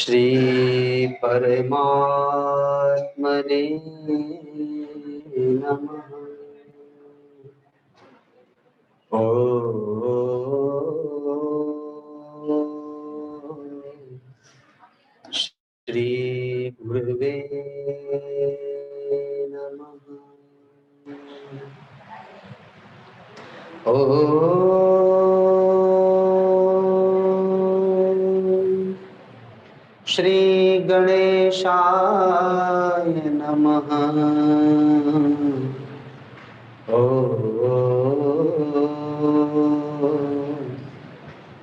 श्री परमात्मने नमः। श्री गुरुवे नमः। श्री गणेशाय नमः।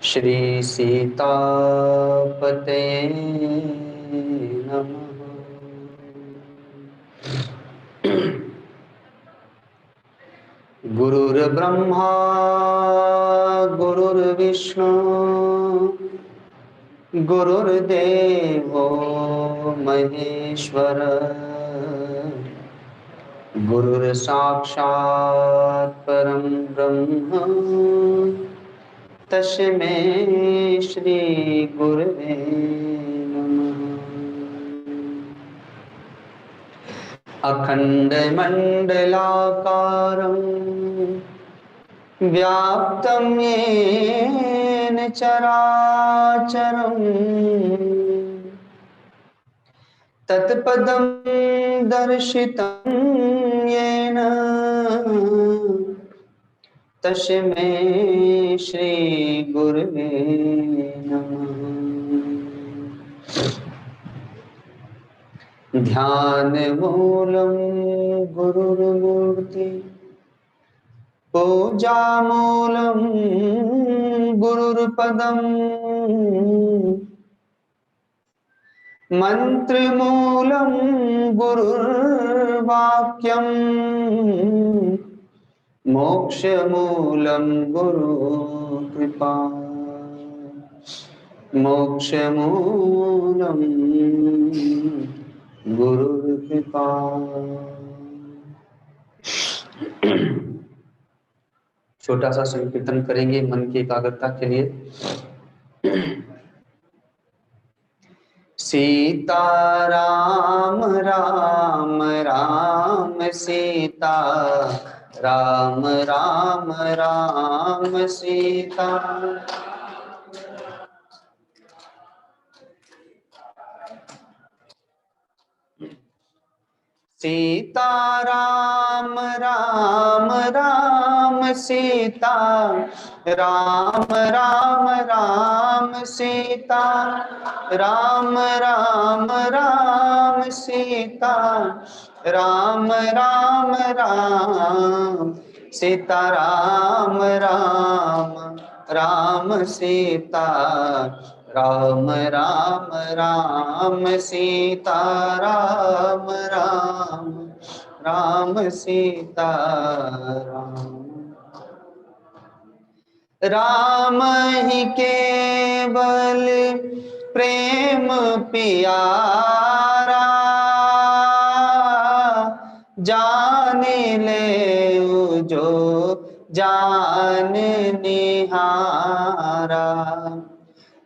श्री सीतापते नमः। गुरुर्ब्रह्मा गुरुर्विष्णु गुरुर्देवो महेश्वर गुरुर्साक्षात् परं ब्रह्म तस्मै श्री गुरवे नमः। अखण्डमण्डलाकारं व्याप्तं येन चराचरं तत्पदं दर्शितं येन तस्मै श्री गुरवे नमः। ध्यानमूलं गुरुर्मूर्ति पूजामूलं गुरुर्पदम् मन्त्रमूलं गुरुर्वाक्यम् मोक्षमूलं गुरुकृपा मोक्षमूलं गुरुकृपा। छोटा सा संकीर्तन करेंगे मन की एकाग्रता के लिए। सीता राम राम राम सीता राम राम राम सीता सीता राम राम राम सीता राम राम राम सीता राम राम राम सीता राम राम राम सीता राम राम राम सीता राम राम राम सीता राम राम राम सीता राम। राम ही केवल प्रेम पियारा जाने ले जो जान निहारा।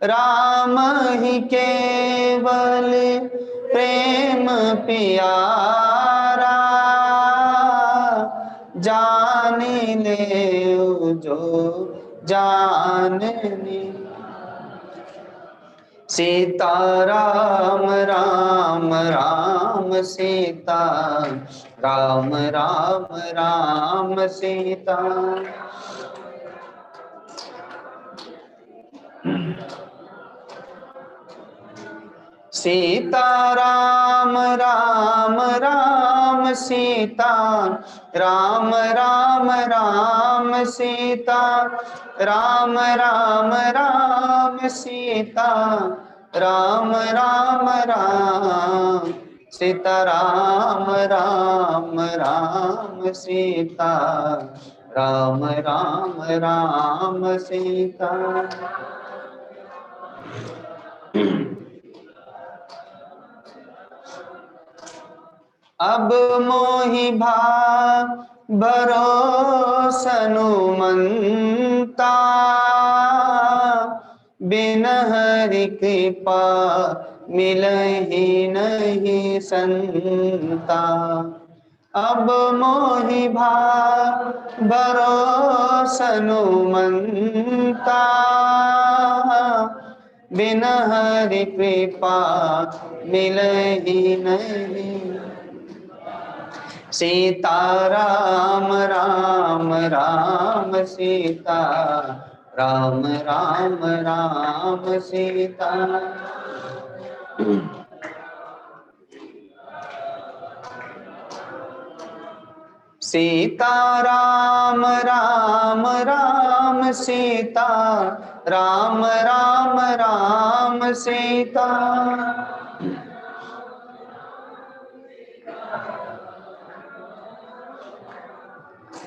राम ही केवल प्रेम पियारा जाने ले जो जाननी। सीता राम राम राम सीता राम राम राम सीता सीता राम राम राम सीता राम राम राम सीता राम राम राम सीता राम राम राम सीता राम राम राम सीता राम राम राम सीता। अब मोहि भा भरोसनु मनता बिन हरि कृपा मिलहि नहीं संता। अब मोहि भरोसनु मनता। बिन हरि कृपा मिलहि नहीं। सीता राम राम राम सीता राम राम राम सीता। सीता राम राम राम सीता राम राम राम सीता।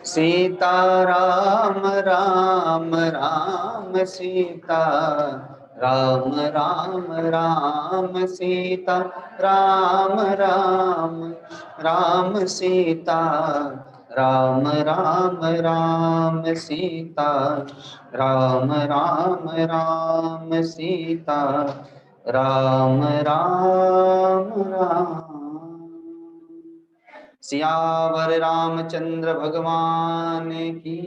सीता राम राम राम सीता राम राम राम सीता राम राम राम सीता राम राम राम सीता राम राम राम सीता राम राम राम। सियावर रामचंद्र भगवान की,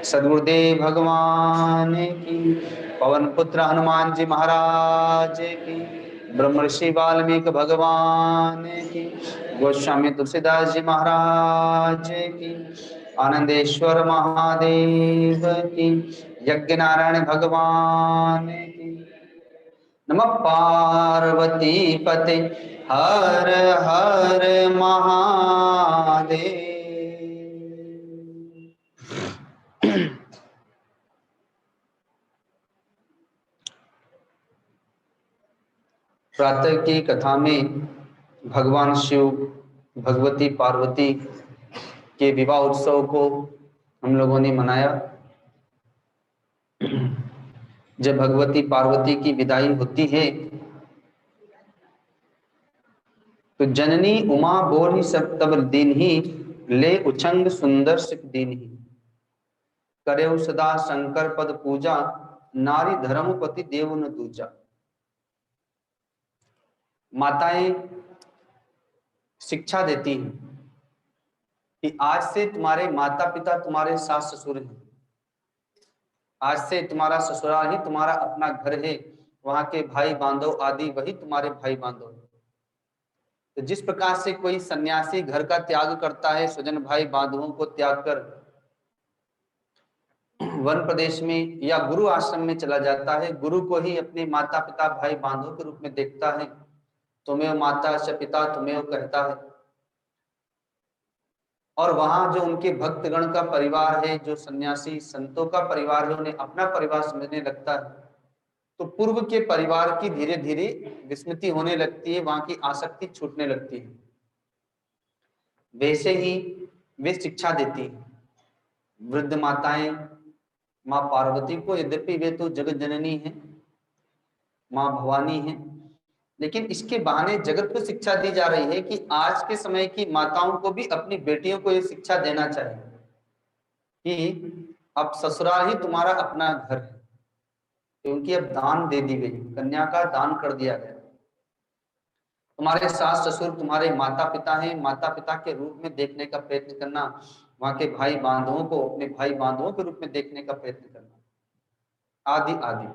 सद्गुरुदेव भगवान की, पवन पुत्र हनुमान जी महाराज की, ब्रह्मर्षि वाल्मीकि भगवान की, गोस्वामी तुलसीदास जी महाराज की, आनंदेश्वर महादेव की, यज्ञ नारायण भगवान की। नमः पार्वती पते हर हर महादेव। प्रातः की कथा में भगवान शिव भगवती पार्वती के विवाह उत्सव को हम लोगों ने मनाया। जब भगवती पार्वती की विदाई होती है तो जननी उमा बोहि सब तब दीन ही ले उछंग सुंदर सिख दीन ही। करे सदा शंकर पद पूजा नारी धर्मपति देव न दूजा। माताएं शिक्षा देती हैं कि आज से तुम्हारे माता पिता तुम्हारे सास ससुर हैं, आज से तुम्हारा ससुराल ही तुम्हारा अपना घर है, वहां के भाई बांधव आदि वही तुम्हारे भाई बांधव हैं। तो जिस प्रकार से कोई सन्यासी घर का त्याग करता है, स्वजन भाई बांधवों को त्याग कर वन प्रदेश में या गुरु आश्रम में चला जाता है, गुरु को ही अपने माता पिता भाई बांधवों के रूप में देखता है, तुम्हें माता से पिता तुम्हें कहता है, और वहां जो उनके भक्तगण का परिवार है, जो सन्यासी संतों का परिवार है, उन्हें अपना परिवार समझने लगता है, तो पूर्व के परिवार की धीरे धीरे विस्मृति होने लगती है, वहां की आसक्ति छूटने लगती है। वैसे ही वे शिक्षा देती है वृद्ध माताएं माँ पार्वती को, यद्यपि वे तो जगत जननी है, माँ भवानी है, लेकिन इसके बहाने जगत को शिक्षा दी जा रही है कि आज के समय की माताओं को भी अपनी बेटियों को यह शिक्षा देना चाहिए कि अब ससुराल ही तुम्हारा अपना घर है, क्योंकि अब दान दे दी गई, कन्या का दान कर दिया गया। तुम्हारे सास ससुर तुम्हारे माता पिता हैं, माता पिता के रूप में देखने का प्रयत्न करना, वहां के भाई बांधवों को अपने भाई बांधवों के रूप में देखने का प्रयत्न करना, आदि आदि।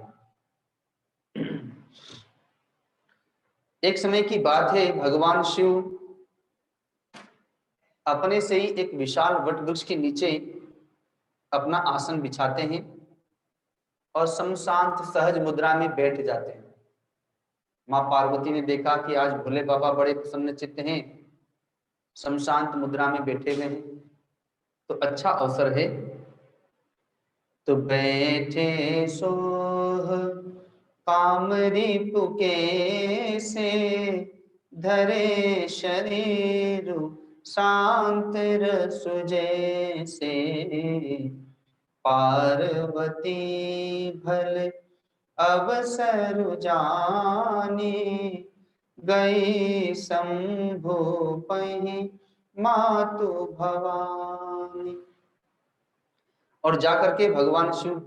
एक समय की बात है, भगवान शिव अपने से ही एक विशाल वट वृक्ष के नीचे अपना आसन बिछाते हैं और समशांत सहज मुद्रा में बैठ जाते हैं। माँ पार्वती ने देखा कि आज भोले बाबा बड़े प्रसन्न चित्त हैं, समशांत मुद्रा में बैठे हुए हैं, तो अच्छा अवसर है, तो बैठे सोह कामरी पुके से धरे शरीर शांत रसुजे से। पार्वती भले अवसर जानी गई शंभु पही मातु भवानी। और जाकर के भगवान शिव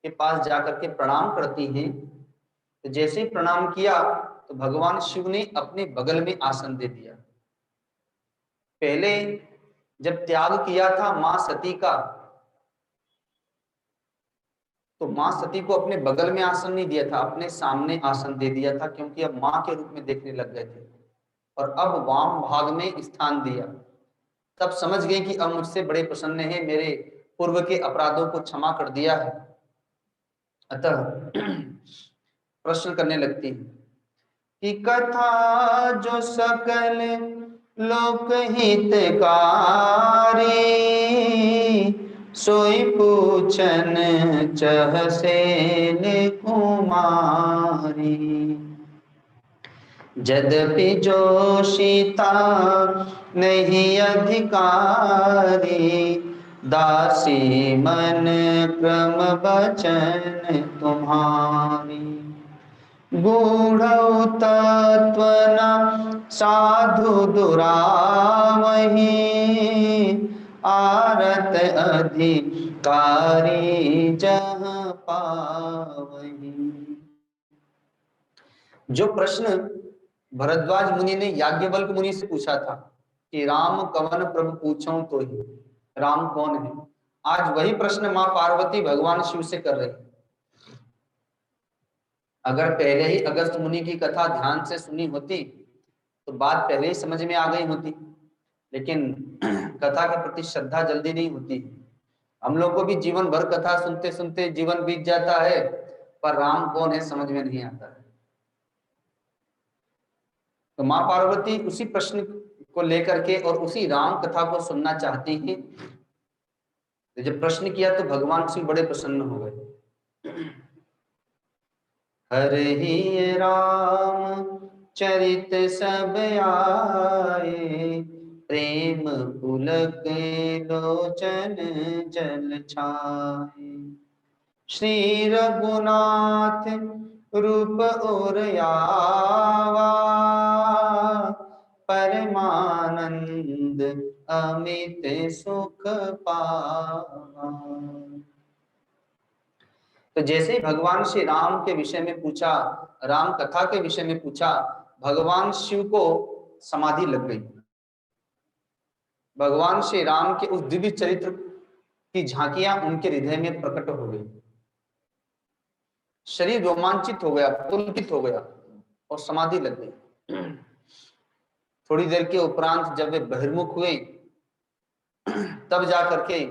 के पास जाकर के प्रणाम करती हैं। तो जैसे ही प्रणाम किया तो भगवान शिव ने अपने बगल में आसन दे दिया। पहले जब त्याग किया था मां सती का, तो मां सती को अपने बगल में आसन नहीं दिया था, अपने सामने आसन दे दिया था, क्योंकि अब मां के रूप में देखने लग गए थे। और अब वाम भाग में स्थान दिया। तब समझ गए कि अब मुझसे बड़े प्रसन्न हैं, मेरे पूर्व के अपराधों को क्षमा कर दिया है। अतः प्रश्न करने लगती है कि कथा जो सकल लोक हितकारी, सोई पूछन चहसे कुमारी। यद्यपि जोशिता नहीं अधिकारी, दासी मन क्रम बचन तुम्हारी। गूढ़ तत्व न साधु दुरावही, आरत अधिकारी जहाँ पावही। जो प्रश्न भरद्वाज मुनि ने याज्ञवल्क्य मुनि से पूछा था कि राम कवन प्रभु पूछो तो ही, राम कौन है, आज वही प्रश्न मां पार्वती भगवान शिव से कर रही है। अगर पहले ही अगस्त मुनि की कथा ध्यान से सुनी होती तो बात पहले ही समझ में आ गई होती, लेकिन कथा के प्रति श्रद्धा जल्दी नहीं होती। हम लोग को भी जीवन भर कथा सुनते सुनते जीवन बीत जाता है, पर राम कौन है समझ में नहीं आता है। तो मां पार्वती उसी प्रश्न को लेकर के और उसी राम कथा को सुनना चाहती है। तो जब प्रश्न किया तो भगवान शिव बड़े प्रसन्न हो गए। हर ही राम चरित सब आए, प्रेम पुलक लोचन जल छाए। श्री रघुनाथ रूप और आवा, परमानंद अमित सुख पावा। तो जैसे ही भगवान श्री राम के विषय में पूछा, राम कथा के विषय में पूछा, भगवान शिव को समाधि लग गई। भगवान श्री राम के उस दिव्य चरित्र की झांकियां उनके हृदय में प्रकट हो गई। शरीर रोमांचित हो गया, पुलकित हो गया और समाधि लग गई। थोड़ी देर के उपरांत जब वे बहिर्मुख हुए, तब जाकर के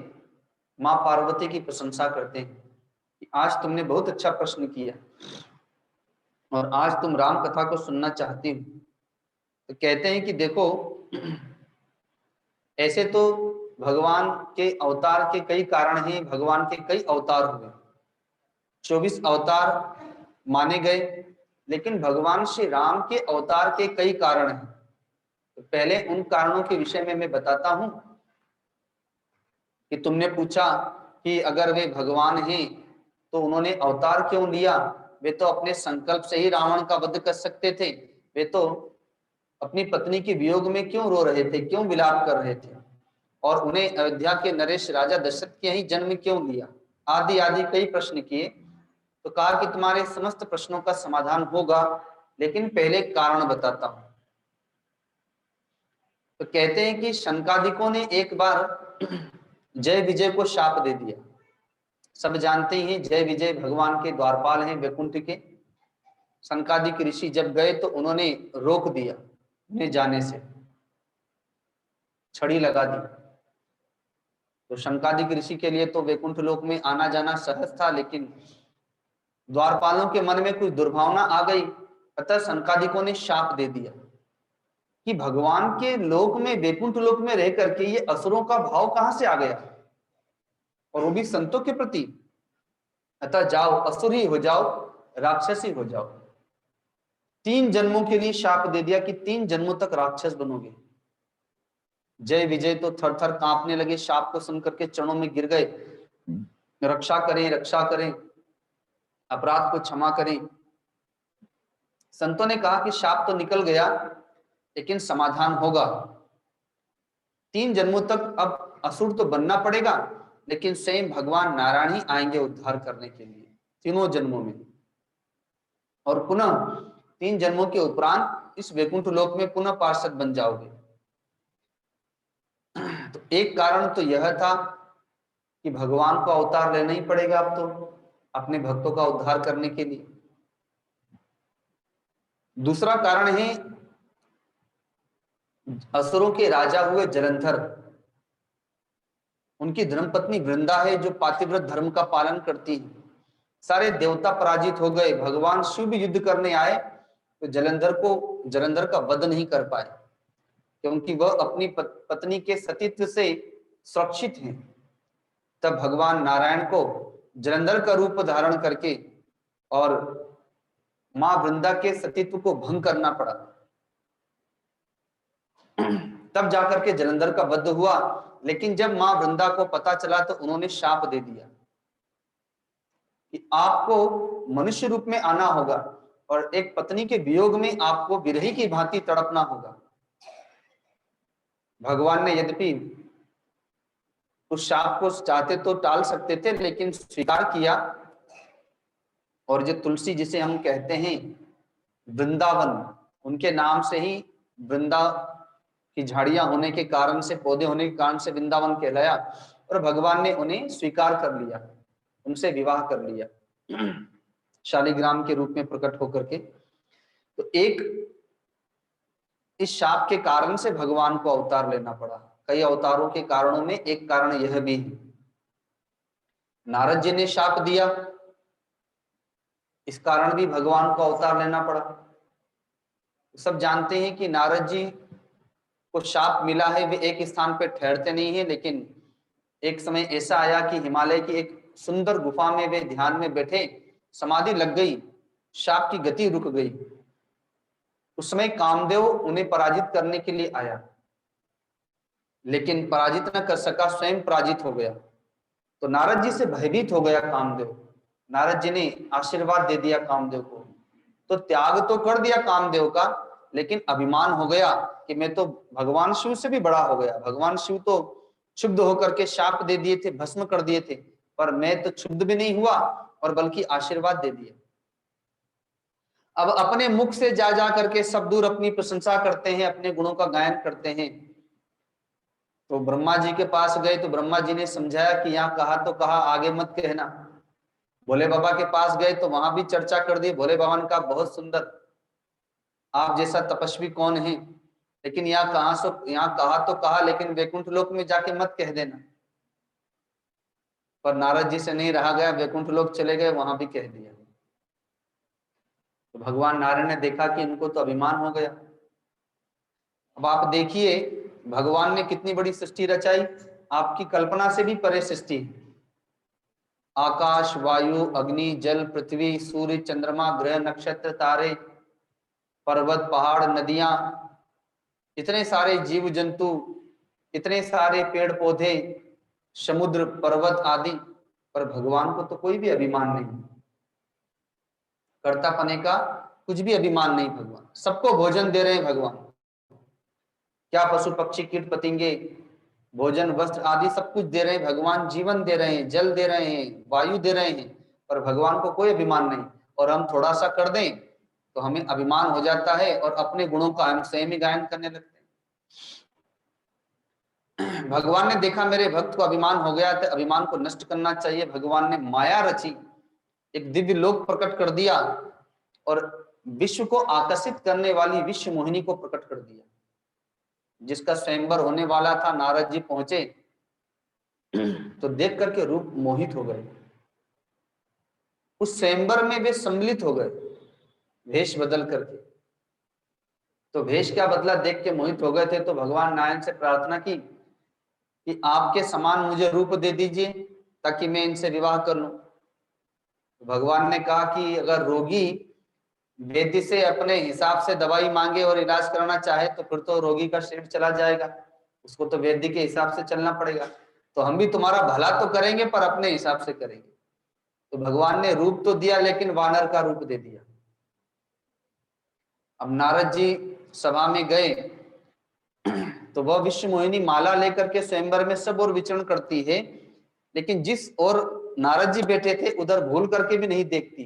मां पार्वती की प्रशंसा करते हैं कि आज तुमने बहुत अच्छा प्रश्न किया और आज तुम राम कथा को सुनना चाहती हो। तो कहते हैं कि देखो, ऐसे तो भगवान के अवतार के कई कारण हैं, भगवान के कई अवतार हुए, 24 अवतार माने गए, लेकिन भगवान श्री राम के अवतार के कई कारण हैं। तो पहले उन कारणों के विषय में मैं बताता हूं कि तुमने पूछा कि अगर वे भगवान हैं तो उन्होंने अवतार क्यों लिया। वे तो अपने संकल्प से ही रावण का वध कर सकते थे, वे तो अपनी पत्नी के वियोग में क्यों रो रहे थे, क्यों विलाप कर रहे थे, और उन्हें अयोध्या के नरेश राजा दशरथ के ही जन्म क्यों लिया, आदि आदि कई प्रश्न किए। तो कहा कि तुम्हारे समस्त प्रश्नों का समाधान होगा, लेकिन पहले कारण बताता हूं। तो कहते हैं कि शनकादिकों ने एक बार जय विजय को शाप दे दिया। सब जानते हैं जय विजय भगवान के द्वारपाल हैं वैकुंठ के। शनकादिक ऋषि जब गए तो उन्होंने रोक दिया उन्हें जाने से, छड़ी लगा दी। तो शनकादिक ऋषि के लिए तो वैकुंठ लोक में आना जाना सहज था, लेकिन द्वारपालों के मन में कुछ दुर्भावना आ गई। अतः शनकादिकों ने शाप दे दिया कि भगवान के लोक में, वैकुंठ लोक में रह करके ये असुरों का भाव कहां से आ गया, और वो भी संतों के प्रति। अतः जाओ, असुर ही हो जाओ, राक्षस ही हो जाओ। 3 जन्मों के लिए शाप दे दिया कि 3 जन्मों तक राक्षस बनोगे। जय विजय तो थर थर कांपने लगे, शाप को सुन करके चरणों में गिर गए, रक्षा करें, रक्षा करें, अपराध को क्षमा करें। संतों ने कहा कि शाप तो निकल गया, लेकिन समाधान होगा। 3 जन्मों तक अब असुर तो बनना पड़ेगा, लेकिन स्वयं भगवान नारायण ही आएंगे उद्धार करने के लिए 3 जन्मों में। और पुनः 3 जन्मों के उपरांत इस वैकुंठ लोक में पुनः पार्षद बन जाओगे। तो एक कारण तो यह था कि भगवान को अवतार लेना ही पड़ेगा अब तो अपने भक्तों का उद्धार करने के लिए। दूसरा कारण है असुरों के राजा हुए जलंधर, उनकी धर्मपत्नी वृंदा है जो पातिव्रत धर्म का पालन करती है। सारे देवता पराजित हो गए, भगवान शिव भी युद्ध करने आए तो जलंधर का वध नहीं कर पाए क्योंकि वह अपनी पत्नी के सतीत्व से सुरक्षित हैं। तब भगवान नारायण को जलंधर का रूप धारण करके और मां वृंदा के सतीत्व को भंग करना पड़ा। तब जाकर के जलंधर का वध हुआ। लेकिन जब मां वृंदा को पता चला तो उन्होंने शाप दे दिया कि आपको मनुष्य रूप में आना होगा और एक पत्नी के वियोग में आपको विरही की भांति तड़पना होगा। भगवान ने यद्यपि उस शाप को चाहते तो टाल सकते थे लेकिन स्वीकार किया। और जो तुलसी जिसे हम कहते हैं वृंदावन, उनके नाम से ही वृंदा की झाड़ियां होने के कारण से, पौधे होने के कारण से वृंदावन कहलाया। और भगवान ने उन्हें स्वीकार कर लिया, उनसे विवाह कर लिया शालिग्राम के रूप में प्रकट होकर के। तो एक इस शाप के कारण से भगवान को अवतार लेना पड़ा। कई अवतारों के कारणों में एक कारण यह भी है। नारद जी ने शाप दिया, इस कारण भी भगवान को अवतार लेना पड़ा। सब जानते हैं कि नारद जी को शाप मिला है, वे एक स्थान पर ठहरते नहीं है, लेकिन एक समय ऐसा आया कि हिमालय की एक सुंदर गुफा में वे ध्यान में बैठे, समाधि लग गई, शाप की गति रुक गई। उस समय कामदेव उन्हें पराजित करने के लिए आया, लेकिन पराजित न कर सका, स्वयं पराजित हो गया। तो नारद जी से भयभीत हो गया कामदेव। नारद जी ने आशीर्वाद दे दिया कामदेव को। तो त्याग तो कर दिया कामदेव का, लेकिन अभिमान हो गया कि मैं तो भगवान शिव से भी बड़ा हो गया। भगवान शिव तो क्षुब्ध होकर के शाप दे दिए थे, भस्म कर दिए थे, पर मैं तो क्षुब्ध भी नहीं हुआ और बल्कि आशीर्वाद दे दिया। अब अपने मुख से जा जा करके सब दूर अपनी प्रशंसा करते हैं, अपने गुणों का गायन करते हैं। तो ब्रह्मा जी के पास गए तो ब्रह्मा जी ने समझाया कि यहाँ कहा तो कहा, आगे मत कहना। भोले बाबा के पास गए तो वहां भी चर्चा कर दी। भोले बाबा ने कहा बहुत सुंदर, आप जैसा तपस्वी कौन है, लेकिन यहाँ कहा तो कहा, लेकिन वैकुंठ लोक में जाके मत कह देना। पर नारद जी से नहीं रहा गया, वैकुंठ लोक चले गए, वहां भी कह दिया। तो भगवान नारायण ने देखा कि इनको तो अभिमान हो गया। अब आप देखिए भगवान ने कितनी बड़ी सृष्टि रचाई, आपकी कल्पना से भी परे सृष्टि। आकाश, वायु, अग्नि, जल, पृथ्वी, सूर्य, चंद्रमा, ग्रह, नक्षत्र, तारे, पर्वत, पहाड़, नदियां, इतने सारे जीव जंतु, इतने सारे पेड़ पौधे, समुद्र, पर्वत आदि, पर भगवान को तो कोई भी अभिमान नहीं, कर्तापने का कुछ भी अभिमान नहीं। भगवान सबको भोजन दे रहे हैं। भगवान क्या पशु पक्षी कीट पतंगे भोजन वस्त्र आदि सब कुछ दे रहे हैं। भगवान जीवन दे रहे हैं, जल दे रहे हैं, वायु दे रहे हैं, पर भगवान को कोई अभिमान नहीं। और हम थोड़ा सा कर दें तो हमें अभिमान हो जाता है और अपने गुणों का हम स्वयं ही गायन करने लगते हैं। भगवान ने देखा मेरे भक्त को अभिमान हो गया, तो अभिमान को नष्ट करना चाहिए। भगवान ने माया रची, एक दिव्य लोक प्रकट कर दिया और विश्व को आकर्षित करने वाली विश्व मोहिनी को प्रकट कर दिया, जिसका स्वयंवर होने वाला था। नारद जी पहुंचे तो देख करके रूप मोहित हो गए। उस स्वयंवर में वे सम्मिलित हो गए वेश बदल करके। तो वेश क्या बदला देख के मोहित हो गए थे। तो भगवान नारायण से प्रार्थना की कि आपके समान मुझे रूप दे दीजिए ताकि मैं इनसे विवाह कर लूं। तो भगवान ने कहा कि अगर रोगी वैद्य से अपने हिसाब से दवाई मांगे और इलाज कराना चाहे तो फिर तो रोगी का शरीर चला जाएगा, उसको तो वैद्य के हिसाब से चलना पड़ेगा। तो हम भी तुम्हारा भला तो करेंगे पर अपने हिसाब से करेंगे। तो भगवान ने रूप तो दिया लेकिन वानर का रूप दे दिया। अब नारद जी सभा में गए तो वह विश्व मोहिनी माला लेकर के स्वयंवर में सब और विचरण करती है, लेकिन जिस और नारद जी बैठे थे उधर भूल करके भी नहीं देखती।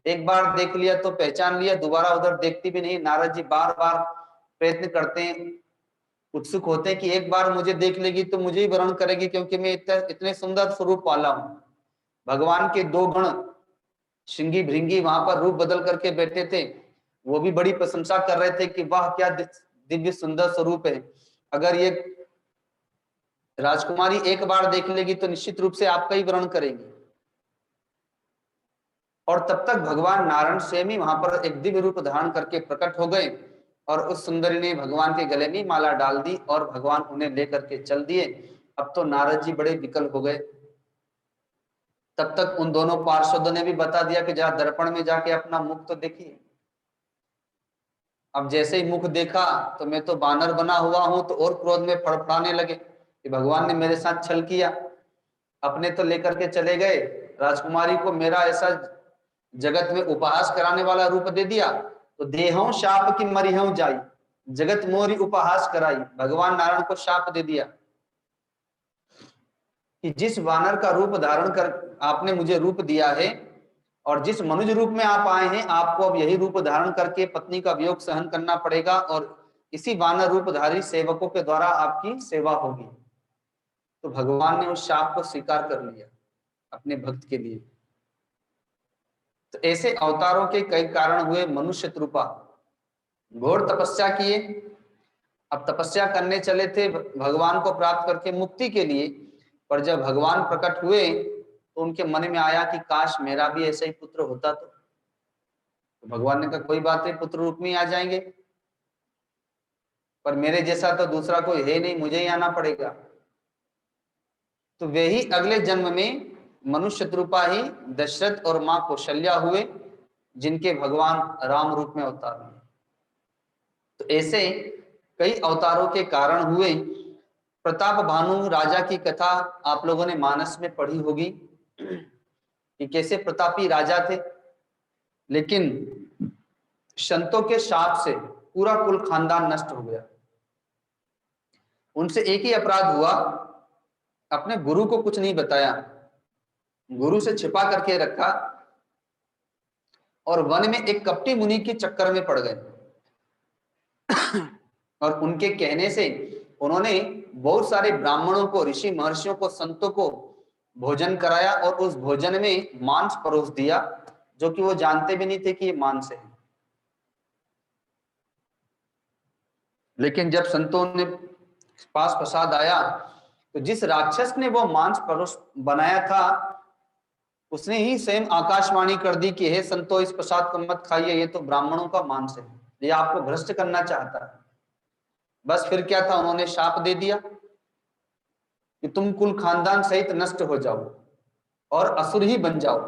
एक बार देख लिया तो पहचान लिया, दोबारा उधर देखती भी नहीं। नारद जी बार बार प्रयत्न करते हैं, उत्सुक होते हैं कि एक बार मुझे देख लेगी तो मुझे ही वर्ण करेगी, क्योंकि मैं इतने सुंदर स्वरूप वाला हूं। भगवान के दो गण श्रृंगी भृंगी वहां पर रूप बदल करके बैठे थे, वो भी बड़ी प्रशंसा कर रहे थे कि वाह क्या दिव्य सुंदर स्वरूप है। अगर ये राजकुमारी एक बार देख लेगी तो निश्चित रूप से आपका ही वर्ण करेगी। और तब तक भगवान नारायण स्वयं ही वहां पर एक दिव्य रूप धारण करके प्रकट हो गए, और उस सुंदरी ने भगवान के गले में माला डाल दी और भगवान उन्हें लेकर के चल दिए। अब तो नारद जी बड़े विकल हो गए। तब तक उन दोनों पार्षदों ने भी बता दिया कि जरा दर्पण में जाके अपना मुख तो देखिए। अब जैसे ही मुख देखा तो मैं तो बानर बना हुआ हूं, तो और क्रोध में फड़फड़ाने लगे कि भगवान ने मेरे साथ छल किया। अपने तो लेकर के चले गए, राजकुमारी को मेरा ऐसा जगत में उपहास कराने वाला रूप दे दिया, तो देहों शाप की मरिहं जाई, जगत मोरी उपहास कराई। भगवान नारायण को शाप दे दिया कि जिस वानर का रूप धारण कर आपने मुझे रूप दिया है, और जिस मनुष्य रूप में आप आए हैं, आपको अब यही रूप धारण करके पत्नी का वियोग सहन करना पड़ेगा, और इसी वानर रूपधारी सेवकों के द्वारा आपकी सेवा होगी। तो भगवान ने उस शाप को स्वीकार कर लिया अपने भक्त के लिए। तो ऐसे अवतारों के कई कारण हुए। मनुष्य रूपा घोर तपस्या किए, अब तपस्या करने चले थे भगवान को प्राप्त करके मुक्ति के लिए, पर जब भगवान प्रकट हुए तो उनके मन में आया कि काश मेरा भी ऐसा ही पुत्र होता। तो भगवान ने कहा कोई बात नहीं, पुत्र रूप में ही आ जाएंगे, पर मेरे जैसा तो दूसरा कोई है नहीं, मुझे ही आना पड़ेगा। तो वे ही अगले जन्म में मनुष्य रूपा ही दशरथ और मां कौशल्या हुए, जिनके भगवान राम रूप में अवतार हुए। तो ऐसे कई अवतारों के कारण हुए। प्रताप भानु राजा की कथा आप लोगों ने मानस में पढ़ी होगी कि कैसे प्रतापी राजा थे, लेकिन संतों के शाप से पूरा कुल खानदान नष्ट हो गया। उनसे एक ही अपराध हुआ, अपने गुरु को कुछ नहीं बताया, गुरु से छिपा करके रखा, और वन में एक कपटी मुनि के चक्कर में पड़ गए। और उनके कहने से उन्होंने बहुत सारे ब्राह्मणों को, ऋषि महर्षियों को, संतों को भोजन कराया, और उस भोजन में मांस परोस दिया, जो कि वो जानते भी नहीं थे कि ये मांस है। लेकिन जब संतों ने पास प्रसाद आया, तो जिस राक्षस ने वो मांस परोस बनाया था, उसने ही स्वयं आकाशवाणी कर दी कि हे संतो, इस प्रसाद को मत खाइए, ये तो ब्राह्मणों का मांस है, ये आपको भ्रष्ट करना चाहता है। बस फिर क्या था, उन्होंने शाप दे दिया कि तुम कुल खानदान सहित नष्ट हो जाओ और असुर ही बन जाओ।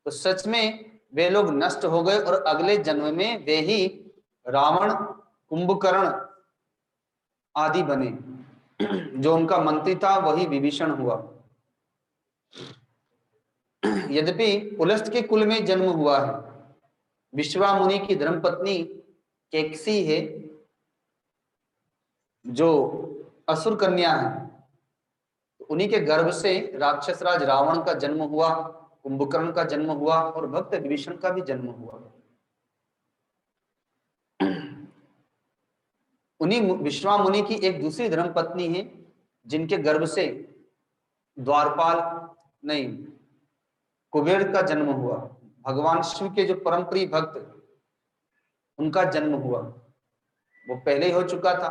तो सच में वे लोग नष्ट हो गए, और अगले जन्म में वे ही रावण, कुंभकर्ण आदि बने। जो उनका मंत्री था वही विभीषण हुआ। यद्यपि पुलस्त के कुल में जन्म हुआ है, विश्वामुनि की धर्मपत्नी केकसी है जो असुर कन्या है, उन्हीं के गर्भ से राक्षस राज रावण का जन्म हुआ, कुंभकर्ण का जन्म हुआ, और भक्त विभीषण का भी जन्म हुआ। उन्हीं विश्वामुनि की एक दूसरी धर्मपत्नी है, जिनके गर्भ से द्वारपाल नहीं, कुबेर का जन्म हुआ। भगवान शिव के जो परम प्रिय भक्त, उनका जन्म हुआ, वो पहले ही हो चुका था।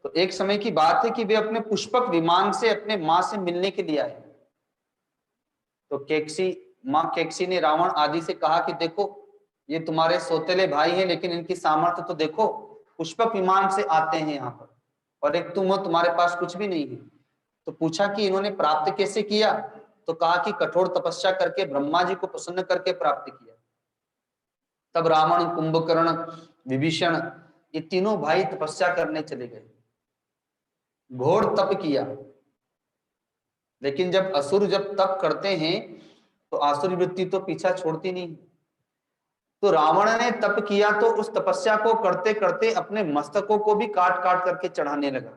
तो एक समय की बात है कि वे अपने पुष्पक विमान से अपने मां से मिलने के लिए आए। तो केकसी, मां केकसी ने रावण आदि से कहा कि देखो, ये तुम्हारे सौतेले भाई हैं, लेकिन इनकी सामर्थ्य तो देखो, पुष्पक विमान से आते हैं यहाँ पर, और एक तुम हो, तुम्हारे पास कुछ भी नहीं है। तो पूछा कि इन्होंने प्राप्त कैसे किया, तो कहा कि कठोर तपस्या करके, ब्रह्मा जी को प्रसन्न करके प्राप्त किया। तब रावण, कुंभकर्ण, विभीषण, ये तीनों भाई तपस्या करने चले गए, घोर तप किया। लेकिन जब असुर जब तप करते हैं तो आसुरी वृत्ति तो पीछा छोड़ती नहीं। तो रावण ने तप किया, तो उस तपस्या को करते करते अपने मस्तकों को भी काट काट करके चढ़ाने लगा।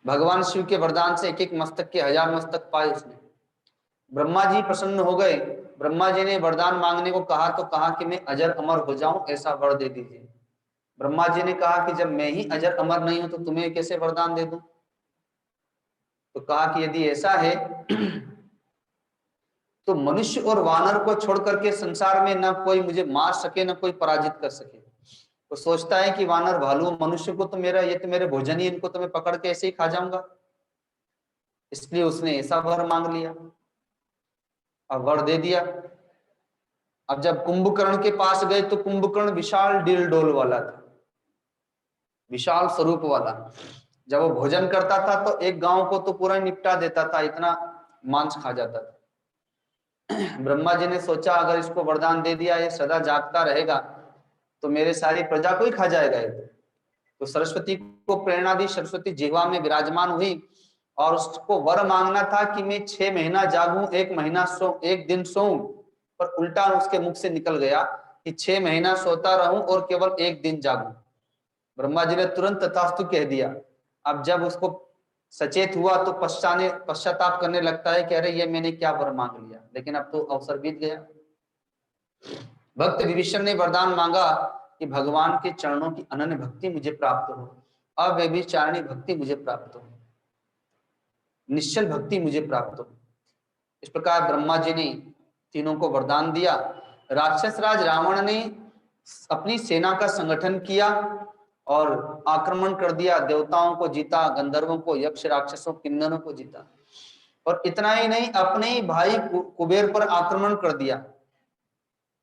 भगवान शिव के वरदान से एक एक मस्तक के 1000 मस्तक पाए उसने। ब्रह्मा जी प्रसन्न हो गए। ब्रह्मा जी ने वरदान मांगने को कहा तो कहा कि मैं अजर अमर हो जाऊं, ऐसा वर दे दीजिए। ब्रह्मा जी ने कहा कि जब मैं ही अजर अमर नहीं हूं तो तुम्हें कैसे वरदान दे दूं? तो कहा कि यदि ऐसा है तो मनुष्य और वानर को छोड़ करके संसार में ना कोई मुझे मार सके ना कोई पराजित कर सके। तो सोचता है कि वानर भालू मनुष्य को तो मेरा, ये तो मेरे भोजन ही, इनको तो मैं पकड़ के ऐसे ही खा जाऊंगा। इसलिए उसने ऐसा वर मांग लिया और वर दे दिया। अब जब कुंभकर्ण के पास गए तो कुंभकर्ण विशाल डील डोल वाला था, विशाल स्वरूप वाला। जब वो भोजन करता था तो एक गांव को तो पूरा निपटा देता था, इतना मांस खा जाता था। ब्रह्मा जी ने सोचा अगर इसको वरदान दे दिया, ये सदा जागता रहेगा तो मेरे सारी प्रजा को ही खा जाएगा ये। तो सरस्वती को प्रेरणा दी, सरस्वती जिह्वा में विराजमान हुई और उसको वर मांगना था कि मैं 6 महीना जागूं, 1 महीना सो, 1 दिन सोऊं। पर उल्टा उसके मुख से निकल गया कि 6 महीना सोता रहूं और केवल 1 दिन जागूं। ब्रह्मा जी ने तुरंत तथास्तु कह दिया। अब जब उसको सचेत हुआ तो पश्चाताप करने लगता है कि अरे ये मैंने क्या वर मांग लिया, लेकिन अब तो अवसर बीत गया। भक्त विभीषण ने वरदान मांगा कि भगवान के चरणों की अनन्य भक्ति मुझे प्राप्त हो, अव्यभिचारिणी भक्ति मुझे प्राप्त हो, निश्चल भक्ति मुझे प्राप्त हो। इस प्रकार ब्रह्मा जी ने तीनों को वरदान दिया। राक्षस राज रावण ने अपनी सेना का संगठन किया और आक्रमण कर दिया, देवताओं को जीता, गंधर्वों को, यक्ष राक्षसों, किन्नरों को जीता। और इतना ही नहीं, अपने ही भाई कुबेर पर आक्रमण कर दिया,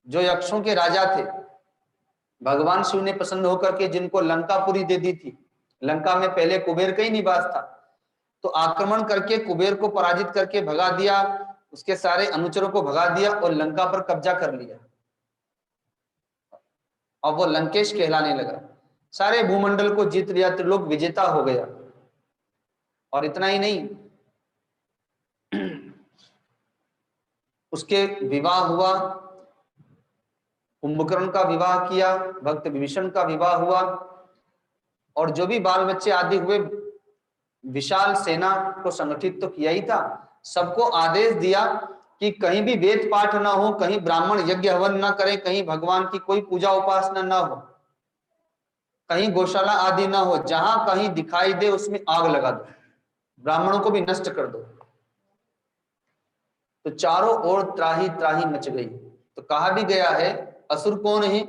जो यक्षों के राजा थे। भगवान शिव ने प्रसन्न होकर के जिनको लंकापुरी दे दी थी, लंका में पहले कुबेर का ही निवास था, तो आक्रमण करके कुबेर को पराजित करके भगा दिया, उसके सारे अनुचरों को भगा दिया और लंका पर कब्जा कर लिया। और वो लंकेश कहलाने लगा, सारे भूमंडल को जीत लिया, त्रिलोक विजेता हो गया। और इतना ही नहीं, उसके विवाह हुआ, कुंभकर्ण का विवाह किया, भक्त विभीषण का विवाह हुआ, और जो भी बाल बच्चे आदि हुए, विशाल सेना को संगठित तो किया ही था। सबको आदेश दिया कि कहीं भी वेद पाठ ना हो, कहीं ब्राह्मण यज्ञ हवन ना करें, कहीं भगवान की कोई पूजा उपासना ना हो, कहीं गौशाला आदि ना हो, जहां कहीं दिखाई दे उसमें आग लगा दो, ब्राह्मणों को भी नष्ट कर दो। तो चारों ओर त्राही त्राही मच गई। तो कहा भी गया है, असुर कौन है?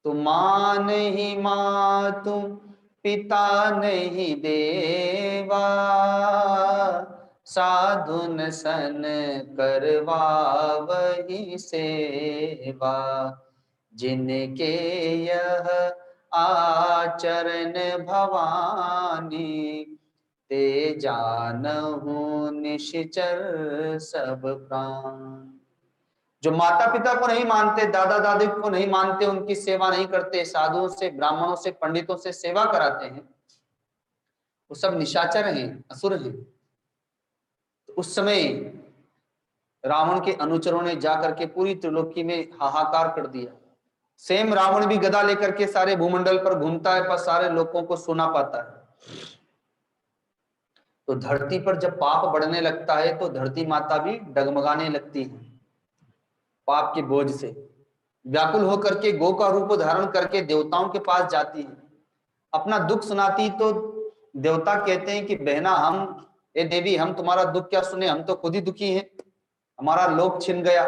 तो मां नहीं मातु, पिता नहीं देवा, साधुन सन करवा वही सेवा, जिनके यह आचरण भवानी, ते जानहु निश्चर सब प्राण। जो माता पिता को नहीं मानते, दादा दादी को नहीं मानते, उनकी सेवा नहीं करते, साधुओं से, ब्राह्मणों से, पंडितों से सेवा कराते हैं, वो सब निशाचर हैं, असुर हैं। तो उस समय रावण के अनुचरों ने जाकर के पूरी त्रिलोकी में हाहाकार कर दिया। सेम रावण भी गदा लेकर के सारे भूमंडल पर घूमता है, पर सारे लोगों को सुना पाता है। तो धरती पर जब पाप बढ़ने लगता है तो धरती माता भी डगमगाने लगती है, पाप के बोझ से व्याकुल होकर के गौ का रूप धारण करके देवताओं के पास जाती है, अपना दुख सुनाती। तो देवता कहते हैं कि बहना, हम, ए देवी, हम तुम्हारा दुख क्या सुने, हम तो खुद ही दुखी हैं, हमारा लोक छिन गया,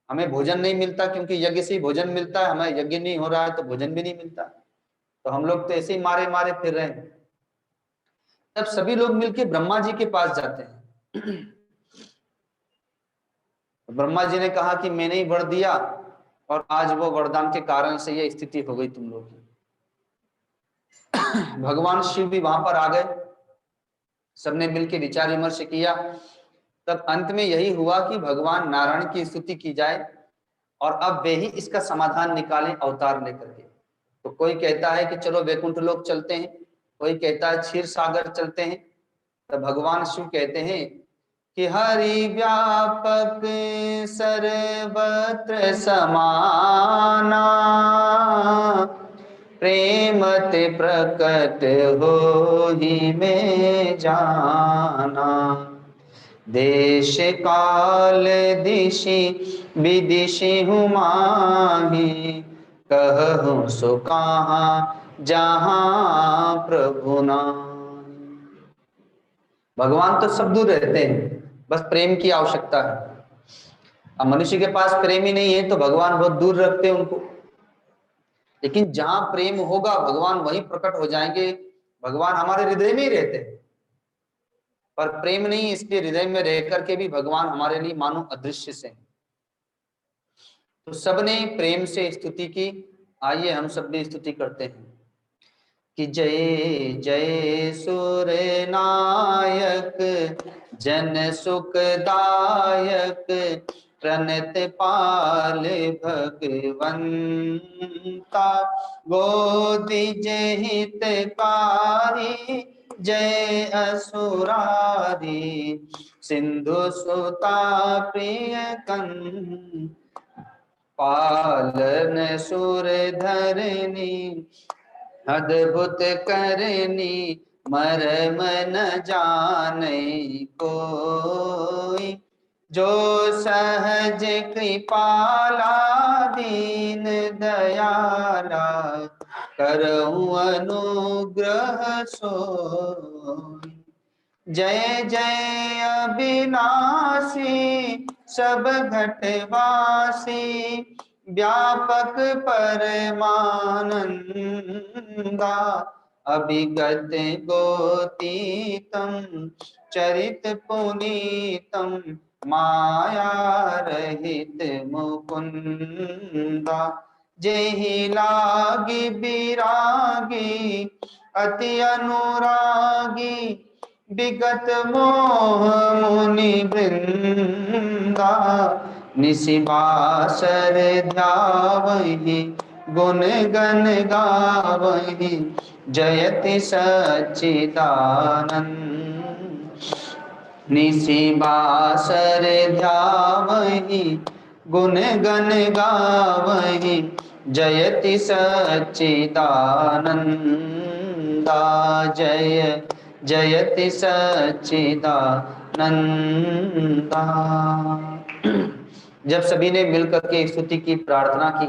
हमें भोजन नहीं मिलता, क्योंकि यज्ञ से ही भोजन मिलता है, हमें यज्ञ नहीं हो रहा है तो भोजन भी नहीं मिलता, तो हम लोग तो ऐसे ही मारे मारे फिर रहे हैं। तब सभी लोग मिलके ब्रह्मा जी के पास जाते हैं। ब्रह्मा जी ने कहा कि मैंने ही वर दिया और आज वो वरदान के कारण से ये स्थिति हो गई तुम लोग की। भगवान शिव भी वहां पर आ गए, सबने मिलकर विचार विमर्श किया। तब अंत में यही हुआ कि भगवान नारायण की स्तुति की जाए और अब वे ही इसका समाधान निकालें अवतार लेकर के। तो कोई कहता है कि चलो वैकुंठ लोक चलते हैं, कोई कहता है क्षीर सागर चलते हैं। तो भगवान शिव कहते हैं कि हरि व्यापक सर्वत्र समाना, प्रेम ते प्रकट हो ही में जाना, देश काल दिशि विदिशि हूँ माही, कहूँ सो कहाँ जहाँ प्रभु नाहि। भगवान तो सब दूर रहते हैं, बस प्रेम की आवश्यकता है। अब मनुष्य के पास प्रेम ही नहीं है तो भगवान बहुत दूर रखते हैं उनको। लेकिन जहां प्रेम होगा भगवान वहीं प्रकट हो जाएंगे। भगवान हमारे हृदय में ही रहते हैं, पर प्रेम नहीं, इसलिए हृदय में रह करके भी भगवान हमारे लिए मानो अदृश्य से। तो सबने प्रेम से स्तुति की, आइए हम सब भी स्तुति करते हैं कि जय जय सुर नायक, जन सुखदायक, प्रणत पाल भगवंता, गोदिज हितकारी, जय असुरारी, सिंधु सुता प्रिय कंद, पालन सुर धरनी, अद्भुत करनी, मरम न जाने कोई, जो सहज कृपाला, दीन दयाला, करऊं अनुग्रह सोई। जय जय अविनाशी, सब घटवासी, व्यापक परमानंदा, अभिगत गोतीतम, चरित पुनीतम, माया रहित मुकुंदा, जेहि लागी बिरागी, अति अनुरागी, विगत मोह मुनि वृंदा, निशिबासर ध्यावहि, गुण गण गावहि, जयति सच्चिदानंद। निशिबासर ध्यावहि, गुण गण गावहि, जयति सच्चिदानंदा, जय जयति सच्चिदानंदा। जब सभी ने मिलकर के स्तुति की, प्रार्थना की,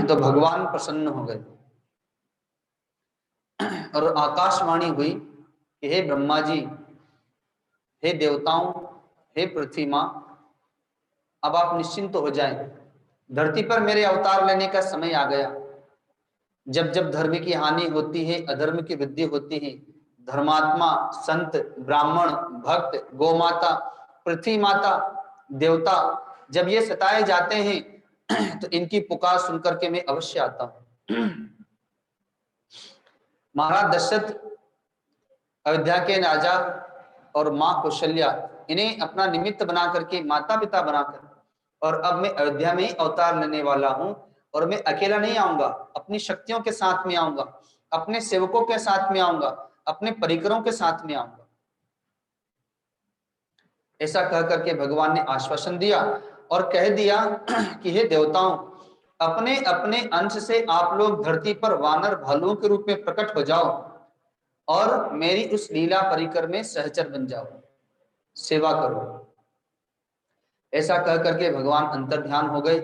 तो भगवान प्रसन्न हो गए और आकाशवाणी हुई कि हे ब्रह्मा जी, हे देवताओं, हे पृथ्वी मां, अब आप निश्चिंत हो जाएं। धरती पर मेरे अवतार लेने का समय आ गया। जब जब धर्म की हानि होती है, अधर्म की वृद्धि होती है, धर्मात्मा, संत, ब्राह्मण, भक्त, गोमाता, पृथ्वी माता, देवता जब ये सताए जाते हैं तो इनकी पुकार सुनकर के मैं अवश्य आता हूं। महाराज दशरथ अयोध्या के राजा और मां कौशल्या, इन्हें अपना निमित्त बना करके, माता पिता बनाकर, और अब मैं अयोध्या में ही अवतार लेने वाला हूं, और मैं अकेला नहीं आऊंगा, अपनी शक्तियों के साथ में आऊंगा, अपने सेवकों के साथ में आऊंगा, अपने परिकरों के साथ में आऊंगा। ऐसा कह करके भगवान ने आश्वासन दिया और कह दिया कि हे देवताओं, अपने अपने अंश से आप लोग धरती पर वानर भालुओं के रूप में प्रकट हो जाओ और मेरी उस लीला परिकर में सहचर बन जाओ, सेवा करो। ऐसा कह करके भगवान अंतर्ध्यान हो गए।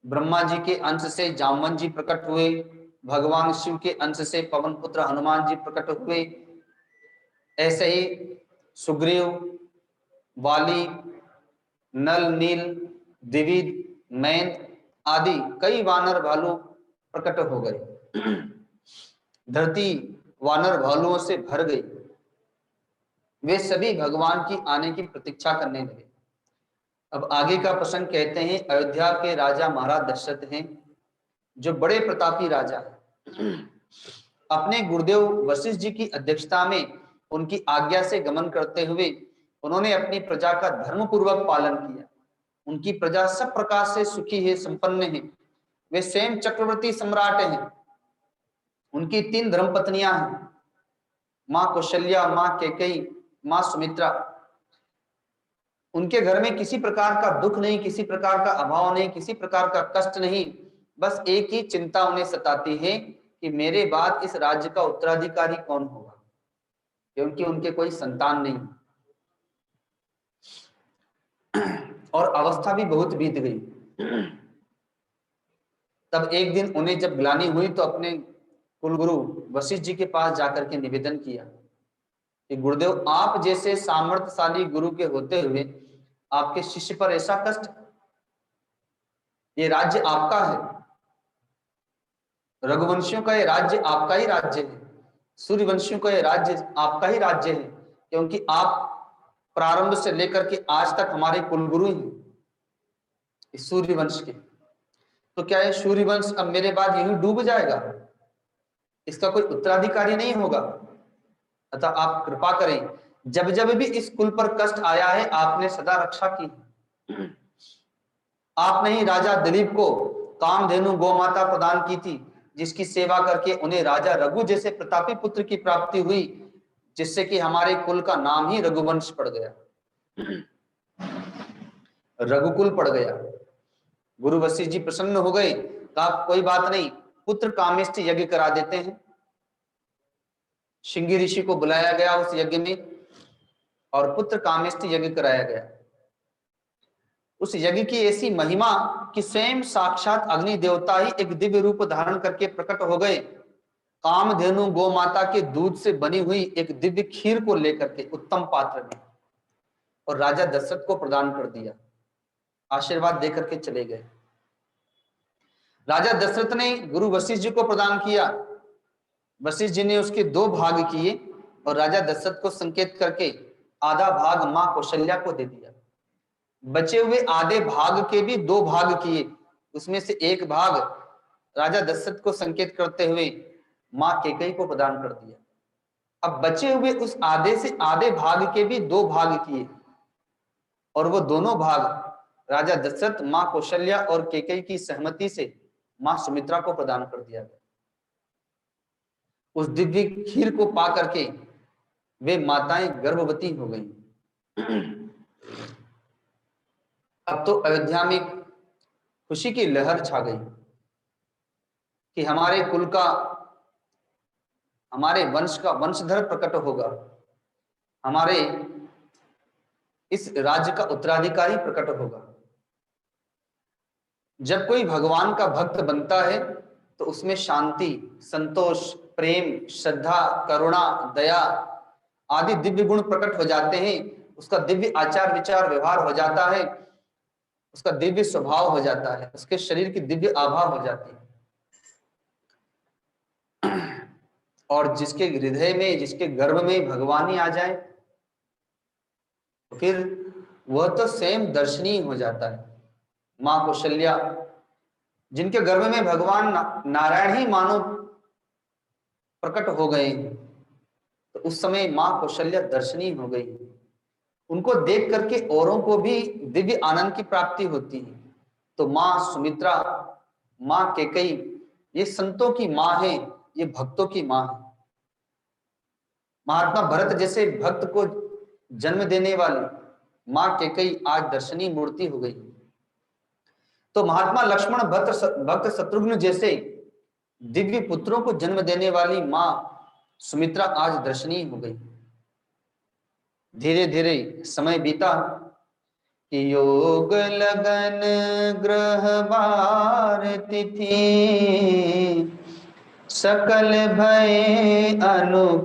ब्रह्मा जी के अंश से जामवंत जी प्रकट हुए, भगवान शिव के अंश से पवन पुत्र हनुमान जी प्रकट हुए। ऐसे ही सुग्रीव, वाली, नल, नील, द्विविद, मैंद आदि कई वानर भालू प्रकट हो गए। धरती वानर भालुओं से भर गई। वे सभी भगवान की आने की प्रतीक्षा करने लगे। अब आगे का प्रसंग कहते हैं, अयोध्या के राजा महाराज दशरथ हैं, जो बड़े प्रतापी राजा हैं। अपने गुरुदेव वशिष्ठ जी की अध्यक्षता में उनकी आज्ञा से गमन करते हुए उन्होंने अपनी प्रजा का धर्म पूर्वक पालन किया। उनकी प्रजा सब प्रकार से सुखी है, संपन्न है। वे स्वयं चक्रवर्ती सम्राट हैं। उनकी 3 धर्मपत्नियां हैं, मां कौशल्या, मां कैकेयी, मां सुमित्रा। उनके घर में किसी प्रकार का दुख नहीं, किसी प्रकार का अभाव नहीं, किसी प्रकार का कष्ट नहीं। बस एक ही चिंता उन्हें सताती है कि मेरे बाद इस राज्य का उत्तराधिकारी कौन होगा, क्योंकि उनके कोई संतान नहीं। और अवस्था भी बहुत बीत गई। तब एक दिन उन्हें जब ग्लानि हुई तो अपने कुलगुरु वशिष्ठ जी के पास जाकर के निवेदन किया कि गुरुदेव, आप जैसे सामर्थ्यशाली गुरु के होते हुए आपके शिष्य पर ऐसा कष्ट, ये राज्य आपका है, रघुवंशियों का ये राज्य आपका ही राज्य है, सूर्यवंशियों का ये राज्य आपका ही राज्य है, क्योंकि आप प्रारंभ से लेकर के आज तक हमारे कुलगुरु हैं इस सूर्यवंश के। तो क्या ये सूर्यवंश अब मेरे बाद यही डूब जाएगा? इसका कोई उत्तराधिकारी नहीं होगा। अतः आप कृपा करें, जब जब भी इस कुल पर कष्ट आया है आपने सदा रक्षा की। आपने ही राजा दिलीप को कामधेनु गौमाता प्रदान की थी, जिसकी सेवा करके उन्हें राजा रघु जैसे प्रतापी पुत्र की प्राप्ति हुई, जिससे कि हमारे कुल का नाम ही रघुवंश पड़ गया, रघुकुल पड़ गया। गुरु वशिष्ठ जी प्रसन्न हो गए, कहा कोई बात नहीं, पुत्र कामेष्ट यज्ञ करा देते हैं। शिंगी ऋषि को बुलाया गया उस यज्ञ में और पुत्र कामेष्ट यज्ञ कराया गया। उस यज्ञ की ऐसी महिमा कि स्वयं साक्षात अग्नि देवता ही एक दिव्य रूप धारण करके प्रकट हो गए, कामधेनु गौ माता के दूध से बनी हुई एक दिव्य खीर को लेकर के उत्तम पात्र में, और राजा दशरथ को प्रदान कर दिया, आशीर्वाद देकर के चले गए। राजा दशरथ ने गुरु वशिष्ठ जी को प्रदान किया, वशिष्ठ जी ने उसके 2 भाग किए और राजा दशरथ को संकेत करके आधा भाग मां कौशल्या को दे दिया। बचे हुए आधे भाग के भी 2 भाग किए, उसमें से एक भाग राजा दशरथ को संकेत करते हुए मां कैकेयी को प्रदान कर दिया। अब बचे हुए उस आधे से आधे भाग के भी 2 भाग किए और वो दोनों भाग राजा दशरथ, मां कौशल्या और कैकेयी की सहमति से मां सुमित्रा को प्रदान कर दिया गया। उस दिव्य खीर को पा करके वे माताएं गर्भवती हो गईं। अब तो अयोध्या में खुशी की लहर छा गई कि हमारे कुल का, हमारे वंश का वंशधर प्रकट होगा, हमारे इस राज्य का उत्तराधिकारी प्रकट होगा। जब कोई भगवान का भक्त बनता है तो उसमें शांति, संतोष, प्रेम, श्रद्धा, करुणा, दया आदि दिव्य गुण प्रकट हो जाते हैं। उसका दिव्य आचार विचार व्यवहार हो जाता है, उसका दिव्य स्वभाव हो जाता है, उसके शरीर की दिव्य आभा हो जाती है। और जिसके हृदय में, जिसके गर्भ में भगवान ही आ जाए तो फिर वह तो स्वयं दर्शनीय हो जाता है। मां कौशल्या, जिनके गर्भ में भगवान नारायण ही मानो प्रकट हो गए, तो उस समय मां कौशल्या दर्शनीय हो गई। उनको देख करके औरों को भी दिव्य आनंद की प्राप्ति होती है। तो मां सुमित्रा, मां कैकेयी, ये संतों की मां है, ये भक्तों की मां है। महात्मा भरत जैसे भक्त को जन्म देने वाली मां कैकेयी आज दर्शनीय मूर्ति हो गई। तो महात्मा लक्ष्मण भक्त शत्रुघ्न जैसे दिव्य पुत्रों को जन्म देने वाली मां सुमित्रा आज दर्शनीय हो गई। धीरे धीरे समय बीता कि योग लगन ग्रह वार तिथि सकल भय अनुकूल,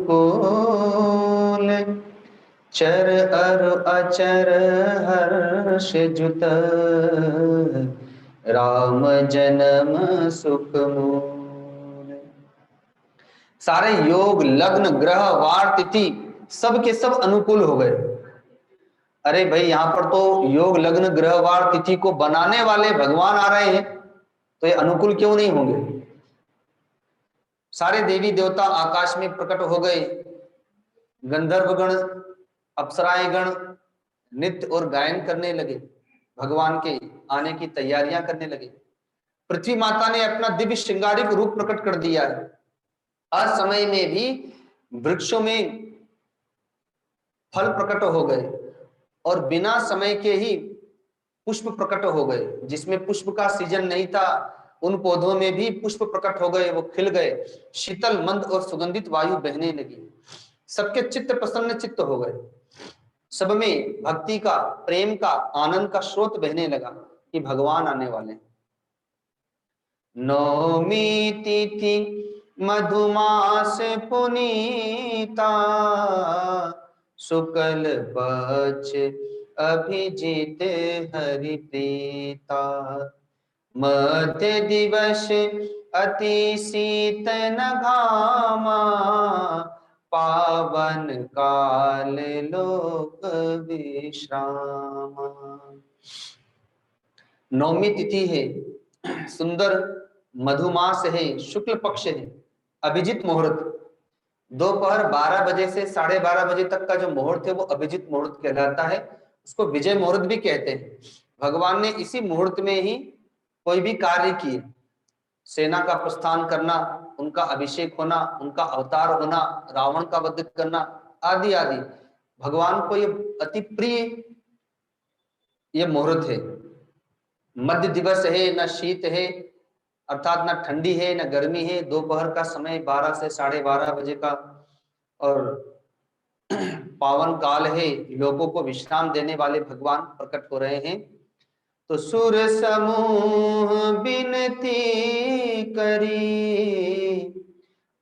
चर अरु अचर हर्ष जुत राम जन्म सुख मूल। सारे योग लग्न ग्रह वार तिथि सब के सब अनुकूल हो गए। अरे भाई, यहां पर तो योग लग्न ग्रह वार तिथि को बनाने वाले भगवान आ रहे हैं, तो ये अनुकूल क्यों नहीं होंगे? सारे देवी देवता आकाश में प्रकट हो गए, गंधर्व गण, अप्सराएं गण नृत्य और गायन करने लगे, भगवान के आने की तैयारियां करने लगे। पृथ्वी माता ने अपना दिव्य श्रृंगारिक रूप प्रकट कर दिया है। असमय में भी वृक्षों में फल प्रकट हो गए और बिना समय के ही पुष्प प्रकट हो गए। जिसमें पुष्प का सीजन नहीं था, उन पौधों में भी पुष्प प्रकट हो गए, वो खिल गए, शीतल मंद और सुगंधित वायु बहने लगी, सबके चित्त प्रसन्न चित्त हो गए। सब में भक्ति का, प्रेम का, आनंद का स्रोत बहने लगा कि भगवान आने वाले हैं। नौमी तिथि मधुमास पुनीता, शुक्ल पक्ष अभिजीत हरि प्रीता, मध्य दिवस अति शीतन घामा, पावन काल लोक विश्रामा। नौमी तिथि है, सुंदर मधुमास है, शुक्ल पक्ष है, अभिजीत मुहूर्त, दोपहर 12 बजे से 12:30 बजे तक का जो मुहूर्त है वो अभिजीत मुहूर्त कहलाता है। उसको विजय मुहूर्त भी कहते हैं। भगवान ने इसी मुहूर्त में ही कोई भी कार्य किए, सेना का प्रस्थान करना, उनका अभिषेक होना, उनका अवतार होना, रावण का वध करना आदि आदि, भगवान को ये अति प्रिय ये मुहूर्त है। मध्य दिवस है, न शीत है अर्थात न ठंडी है न गर्मी है, दोपहर का समय 12 से 12:30 बजे का, और पावन काल है, लोगों को विश्राम देने वाले भगवान प्रकट हो रहे हैं। तो सुर समूह बिनती करी,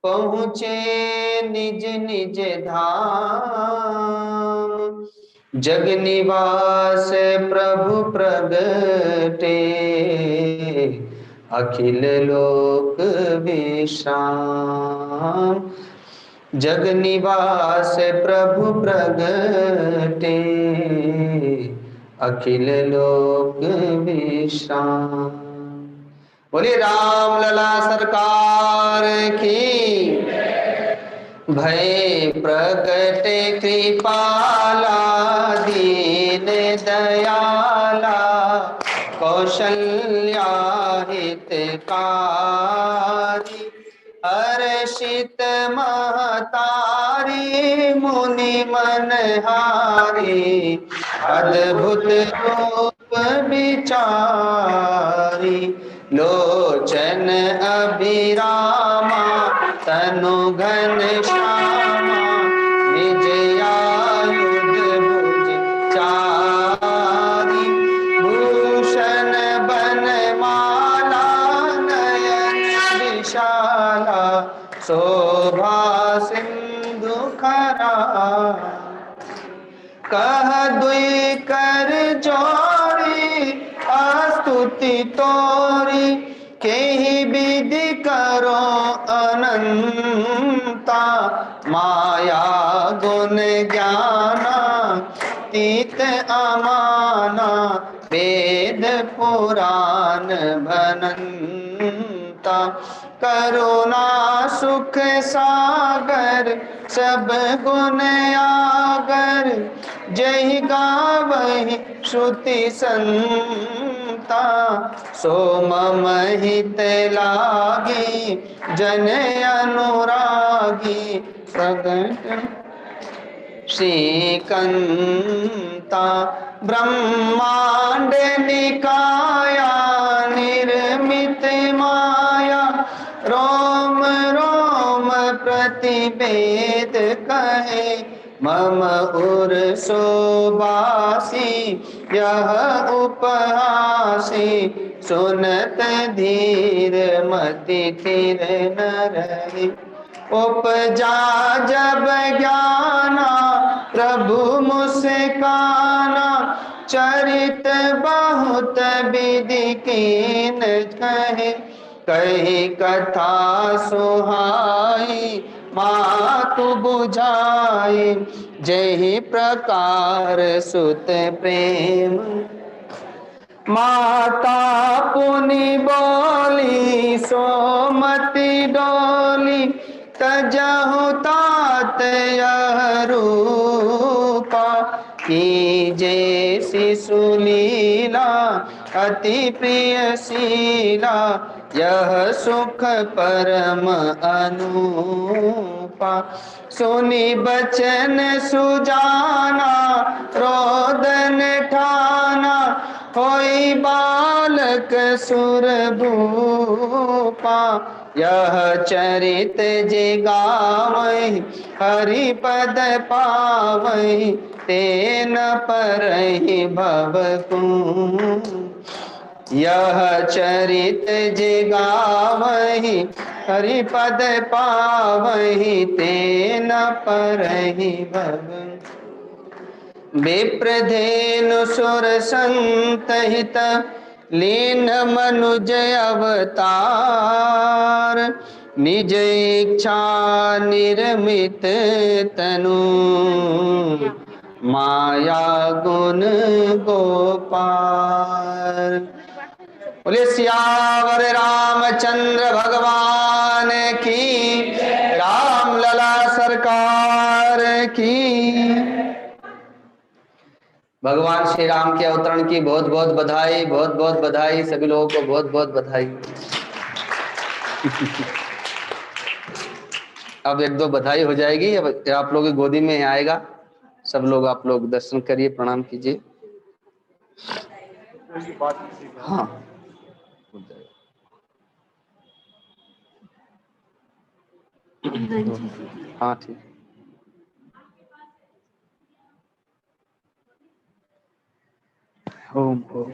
पहुँचे निज निज धाम, जग निवास प्रभु प्रगटे, अखिल लोक विश्राम। जग निवास प्रभु प्रगटे, अखिल लोक विश्राम। बोलिए राम लला सरकार की। भय प्रगटे कृपाला, दीन दयाला, कौशल्या हितकारी, हर्षित महतारी, मुनि मनहारी, अद्भुत रूप विचारी, लोचन अभिरामा, तनु घन श्यामा, विजयायुध भुज चारी, भूषण बनमाला, नयन विशाला, शोभा सिंधु खरा, कह दुई कर जोड़ी, स्तुति तोरी, केहि विधि करो अनंता, माया गुण ज्ञाना, तीत अमाना, वेद पुराण भनंता, करुणा सुख सागर, सब गुण आगर, जहि गावहि श्रुति संता, सो मम हित लागी, जन अनुरागी, प्रगट श्रीकंता, ब्रह्मांड निकाया, निर्मित माया, रोम रोम प्रतिवेद कहे, मम उर शोभासी, यह उपहासी, सुनत धीर मति थिर न रही, उपजा जब ज्ञाना, प्रभु मुस्काना, चरित बहुत विधि कीन कहे, कही कथा सुहाई, मातु बुझाई, जहि प्रकार सुत प्रेम, माता पुनि बोली, सोमति डोली, तजहु तात यह रूपा, कीजे शिशु लीला, अति प्रिय शीला, यह सुख परम अनूपा, सुनि बचन सुजाना, रोदन ठाना, होई बालक सुर भूपा, यह चरित जे गावहि, हरि पद पावहि, ते न परहि भव को। यह चरित जे गावहि हरिपद पावहि ते न परहि भव। विप्रधेनु सुर संतहित लीन मनुज अवतार। निज इच्छा निर्मित तनु माया गुण गोपाल। बोले सियावर रामचंद्र भगवान की, राम लला सरकार की। भगवान श्री राम के अवतरण की बहुत बहुत बधाई, बहुत बहुत बधाई, सभी लोगों को बहुत बहुत बधाई। अब एक दो बधाई हो जाएगी, अब आप लोगों की गोदी में आएगा। सब लोग आप लोग दर्शन करिए, प्रणाम कीजिए। हाँ हाँ ठीक। ओम ओम।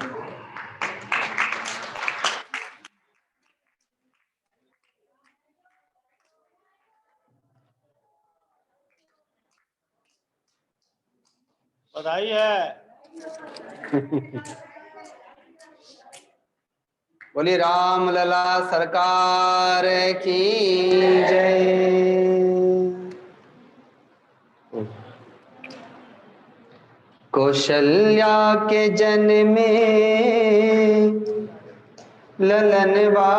बधाई है। बोली राम लला सरकार की जय। कौशल्या के जन्मे ललनवा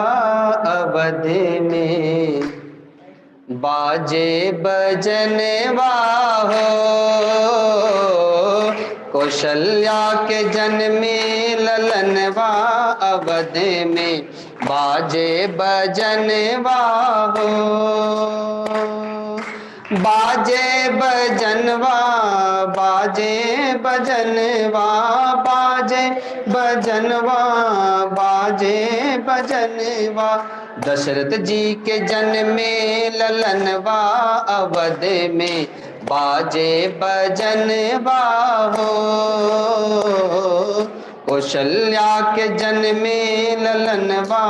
अवध में, बाजे बजनवा हो। कौशल्या के जन्मे ललनवा अवध में, बाजे बजनवा हो। बाजे बजनवा, बाजे बजनवा, बाजे बजनवा, बाजे बजनवा। दशरथ जी के जन्मे ललनवा अवध में, बाजे बजनवा हो। कौशल्या के जन्मे ललनवा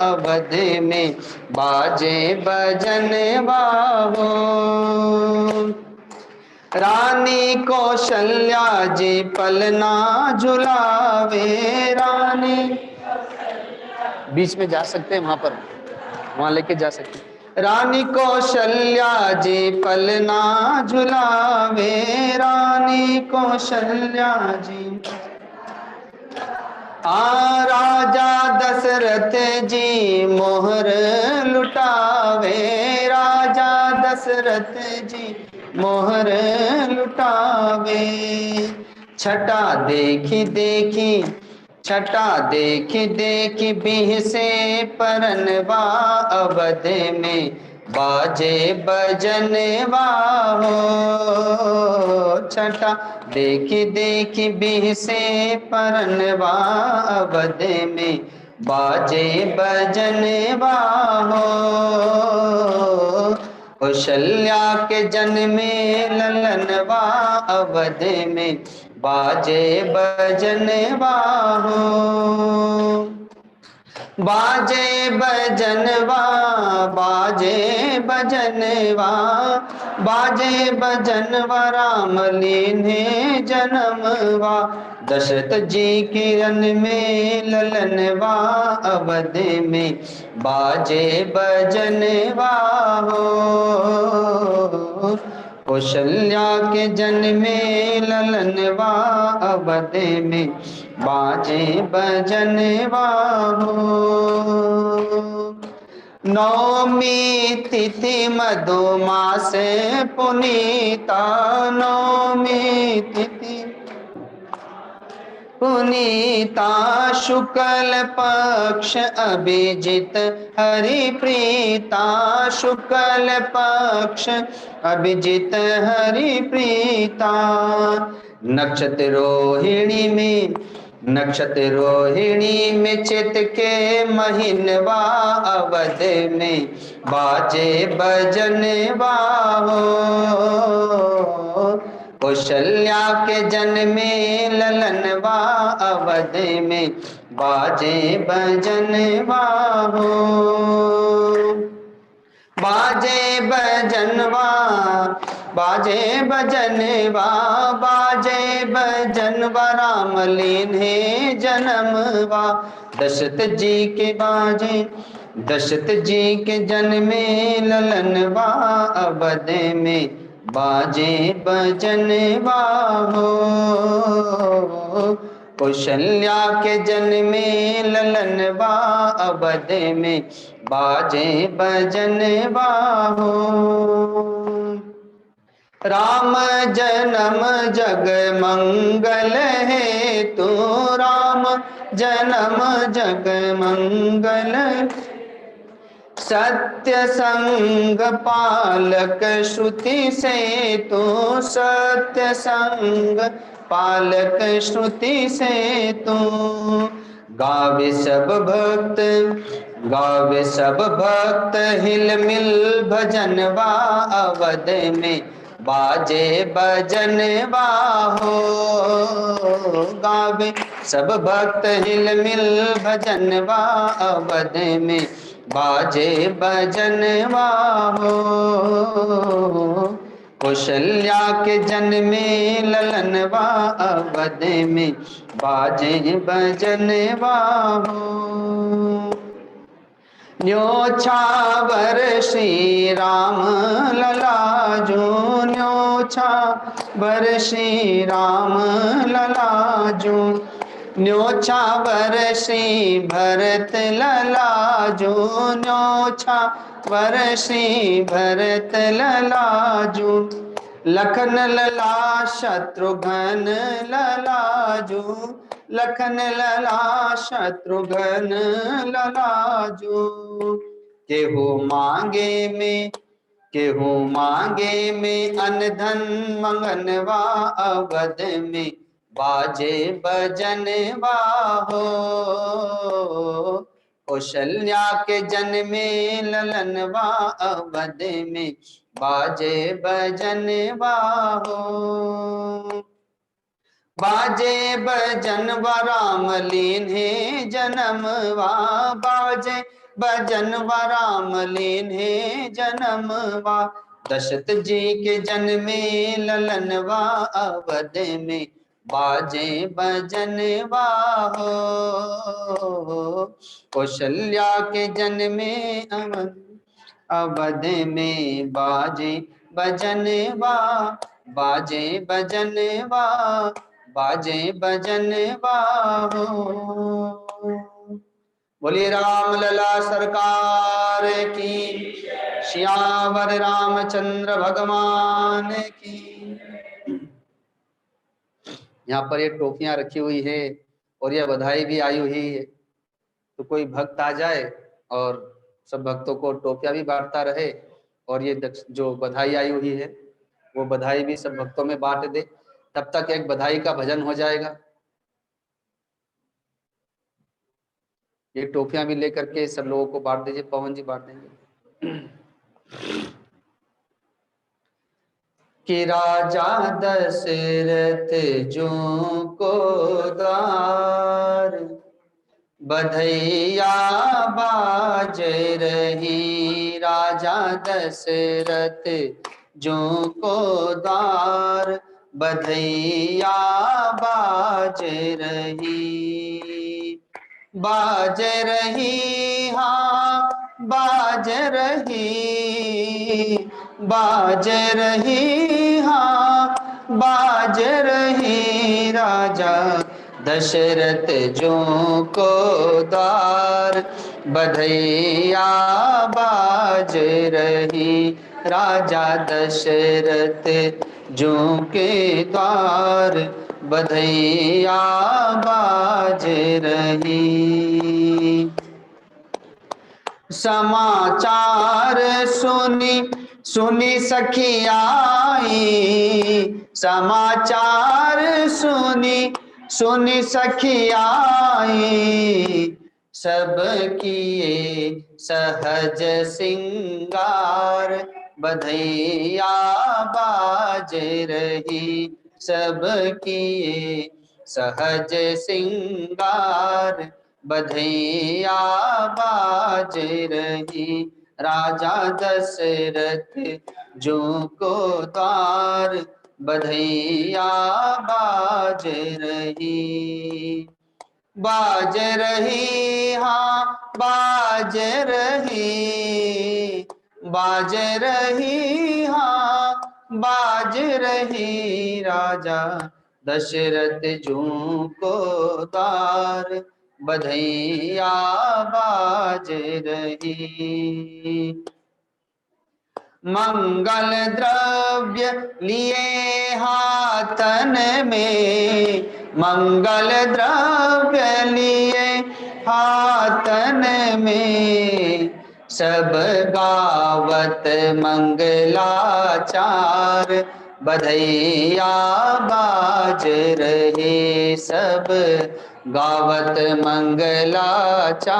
अवध में, बाजे बजनवा हो। रानी कौशल्या जी पलना झुलावे। रानी बीच में जा सकते हैं, वहां लेके जा सकते हैं। रानी कौशल्या जी पलना झुलावे। रानी कौशल्या जी, राजा दशरथ जी मोहर लुटावे। राजा दशरथ जी मोहर लुटावे। छटा देखी देखी, छटा देखी देखी बिह से परनवा अवध में, बाजे बजनवा हो। छटा देखी देखी बिह से परनवा अवध में, बाजे बजनवा हो। कौशल्या के जन्मे ललनवा अवध में, बाजे बजनवा हो। बाजे बजनवा, बाजे बजनवा, बाजे बजनवा। राम लीने जन्मवा, दशरथ जी किरण में ललनवा अवध में, बाजे बजनवा हो। कौशल्या के जन्मे ललनवा अवध में, बाजे बजनवा हो। नवमी तिथि मधुमास पुनीता, नवमी तिथि पुनीता। शुक्ल पक्ष अभिजित हरि प्रीता, शुक्ल पक्ष अभिजित हरि प्रीता। नक्षत्र रोहिणी में, नक्षत्र रोहिणी में चित के महीनवा अवध में, बाजे बजनवा हो। कौशल्या के जन्मे ललनवा अवध में बाजे बजनवा हो। बाजे बजनवा, बाजे बजनवा, बाजे बजनवा, राम लीन्हे जन्मवा। दशरथ जी के बाजे, दशरथ जी के जन्मे ललनवा अवध में बाजे बजनवा हो। कौशल्या के जन्मे ललनवा अवध में बाजे बजनवा हो। राम जन्म जग मंगल है तू, राम जन्म जग मंगल। सत्य संग पालक श्रुति से तू, सत्य संग पालक श्रुति से तू। गावे सब भक्त, गावे सब भक्त हिल मिल भजनवा अवध में बाजे बजनवा हो। गावे सब भक्त हिल मिल भजनवा अवध में बाजे बजनवा हो। कौशल्या के जन्मे ललनवा अवध में बाजे बजनवा हो। न्योछावर श्री राम ललाजू, न्योछावर श्री राम ललाजू। न्योछावर श्री भरत ललाजू, न्योछावर श्री भरत ललाजू। लखन लला शत्रुघ्न ललाजू, लखन लला शत्रुघ्न ललाजू। केहू मांगे में, केहू मांगे में अनधन मंगनवा अवध में बाजे बजनवा हो। कौशल्या के जन्मे ललनवा अवध में बाजे बजनवा हो। बाजे बजनवा राम लीन्हे जन्मवा, बाजे बजनवा राम लीन्हे जन्मवा। दशरथ जी के जन्मे ललनवा अवध में बाजे बजनवा हो। कौशल्या के जन्मे अवध में बाजे बजनवा, बाजे बजनवा, बाजे बजनवा हो। बोलिए राम लला सरकार की, श्यावर रामचंद्र भगवान की। यहाँ पर ये टोपियां रखी हुई है और यह बधाई भी आई हुई है, तो कोई भक्त आ जाए और सब भक्तों को टोपियां भी बांटता रहे, और ये जो बधाई आई हुई है वो बधाई भी सब भक्तों में बांट दे, तब तक एक बधाई का भजन हो जाएगा। ये टोपियां भी लेकर के सब लोगों को बांट दीजिए, पवन जी बांट देंगे। कि राजा दशरथ जो को द्वार बधैया बाज रही, राजा दशरथ जो को द्वार बधैया बाज रही। बाज रही हाँ बाज रही, बाज रही हाँ बाज रही। राजा दशरथ जो को द्वार बधैया बाज रही, राजा दशरथ जो के द्वार बधैया बाज रही। समाचार सुनी सुनी सखी आई, समाचार सुनी सुनी सखी आई। सब किए सहज सिंगार बधैया बाज रही सबकी सहज सिंगार। बधैया बाज रही राजा दशरथ जो को द्वार। बधैया बाज रही, बाज रही हाँ बाज रही, बाज रही हाँ बाज रही राजा दशरथ जो को द्वार। बधैया बाज रही, मंगल द्रव्य लिए हाथन में, मंगल द्रव्य लिए हाथन में, सब गावत मंगलाचार। बधैया बाज रहे सब गावत मंगलाचार।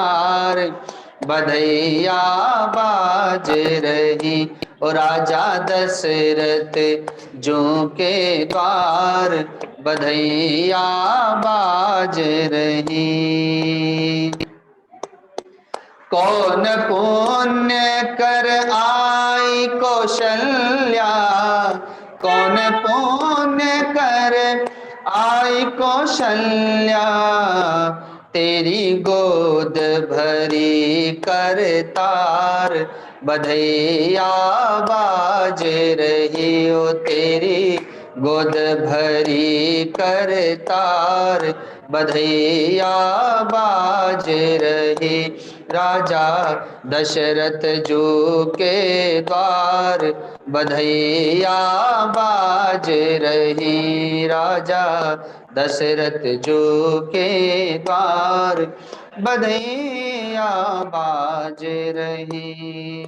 बधैया बाज रही और राजा दशरथ जो के द्वार। बधैया बाज रही, कौन पुण्य कर आई कौशल्या, कौन पुण्य कर आई कौशल्या, तेरी गोद भरी करतार। बधैया बाज रही ओ तेरी गोद भरी करतार। बधैया बाज रही राजा दशरथ जो के द्वार। बधैया बाज रही राजा दशरथ जो के द्वार। बधैया बाज रही,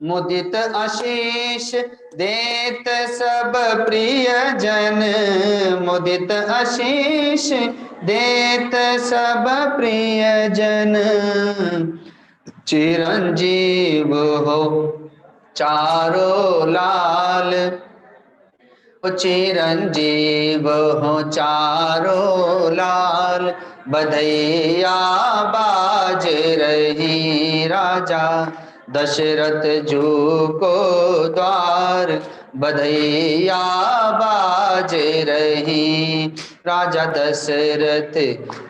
मुदित आशीष देत सब प्रिय जन, मुदित आशीष देत सब प्रिय जन, चिरंजीव हो चारों लाल, चिरंजीव हो चारों लाल। बधैया बाज रही राजा दशरथ जो को द्वार। बधैया बाज रही राजा दशरथ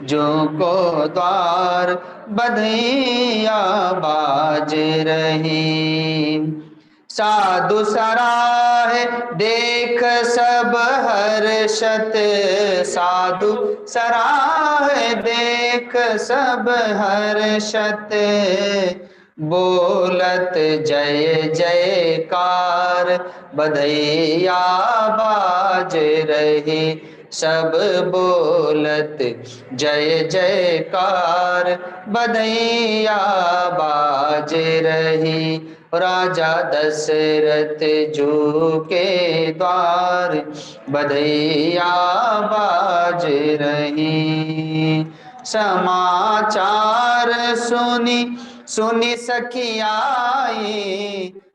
जो को द्वार। बधैया बाज रही, साधु सराहे देख सब हर्षत, साधु सराहे देख सब हर्षत, बोलत जय जयकार। बधैया बाज रही सब बोलत जय जयकार। बधैया बाज रही राजा दशरथ जो के द्वार। बधैया बाज रही, समाचार सुनी सुनी सखियाई,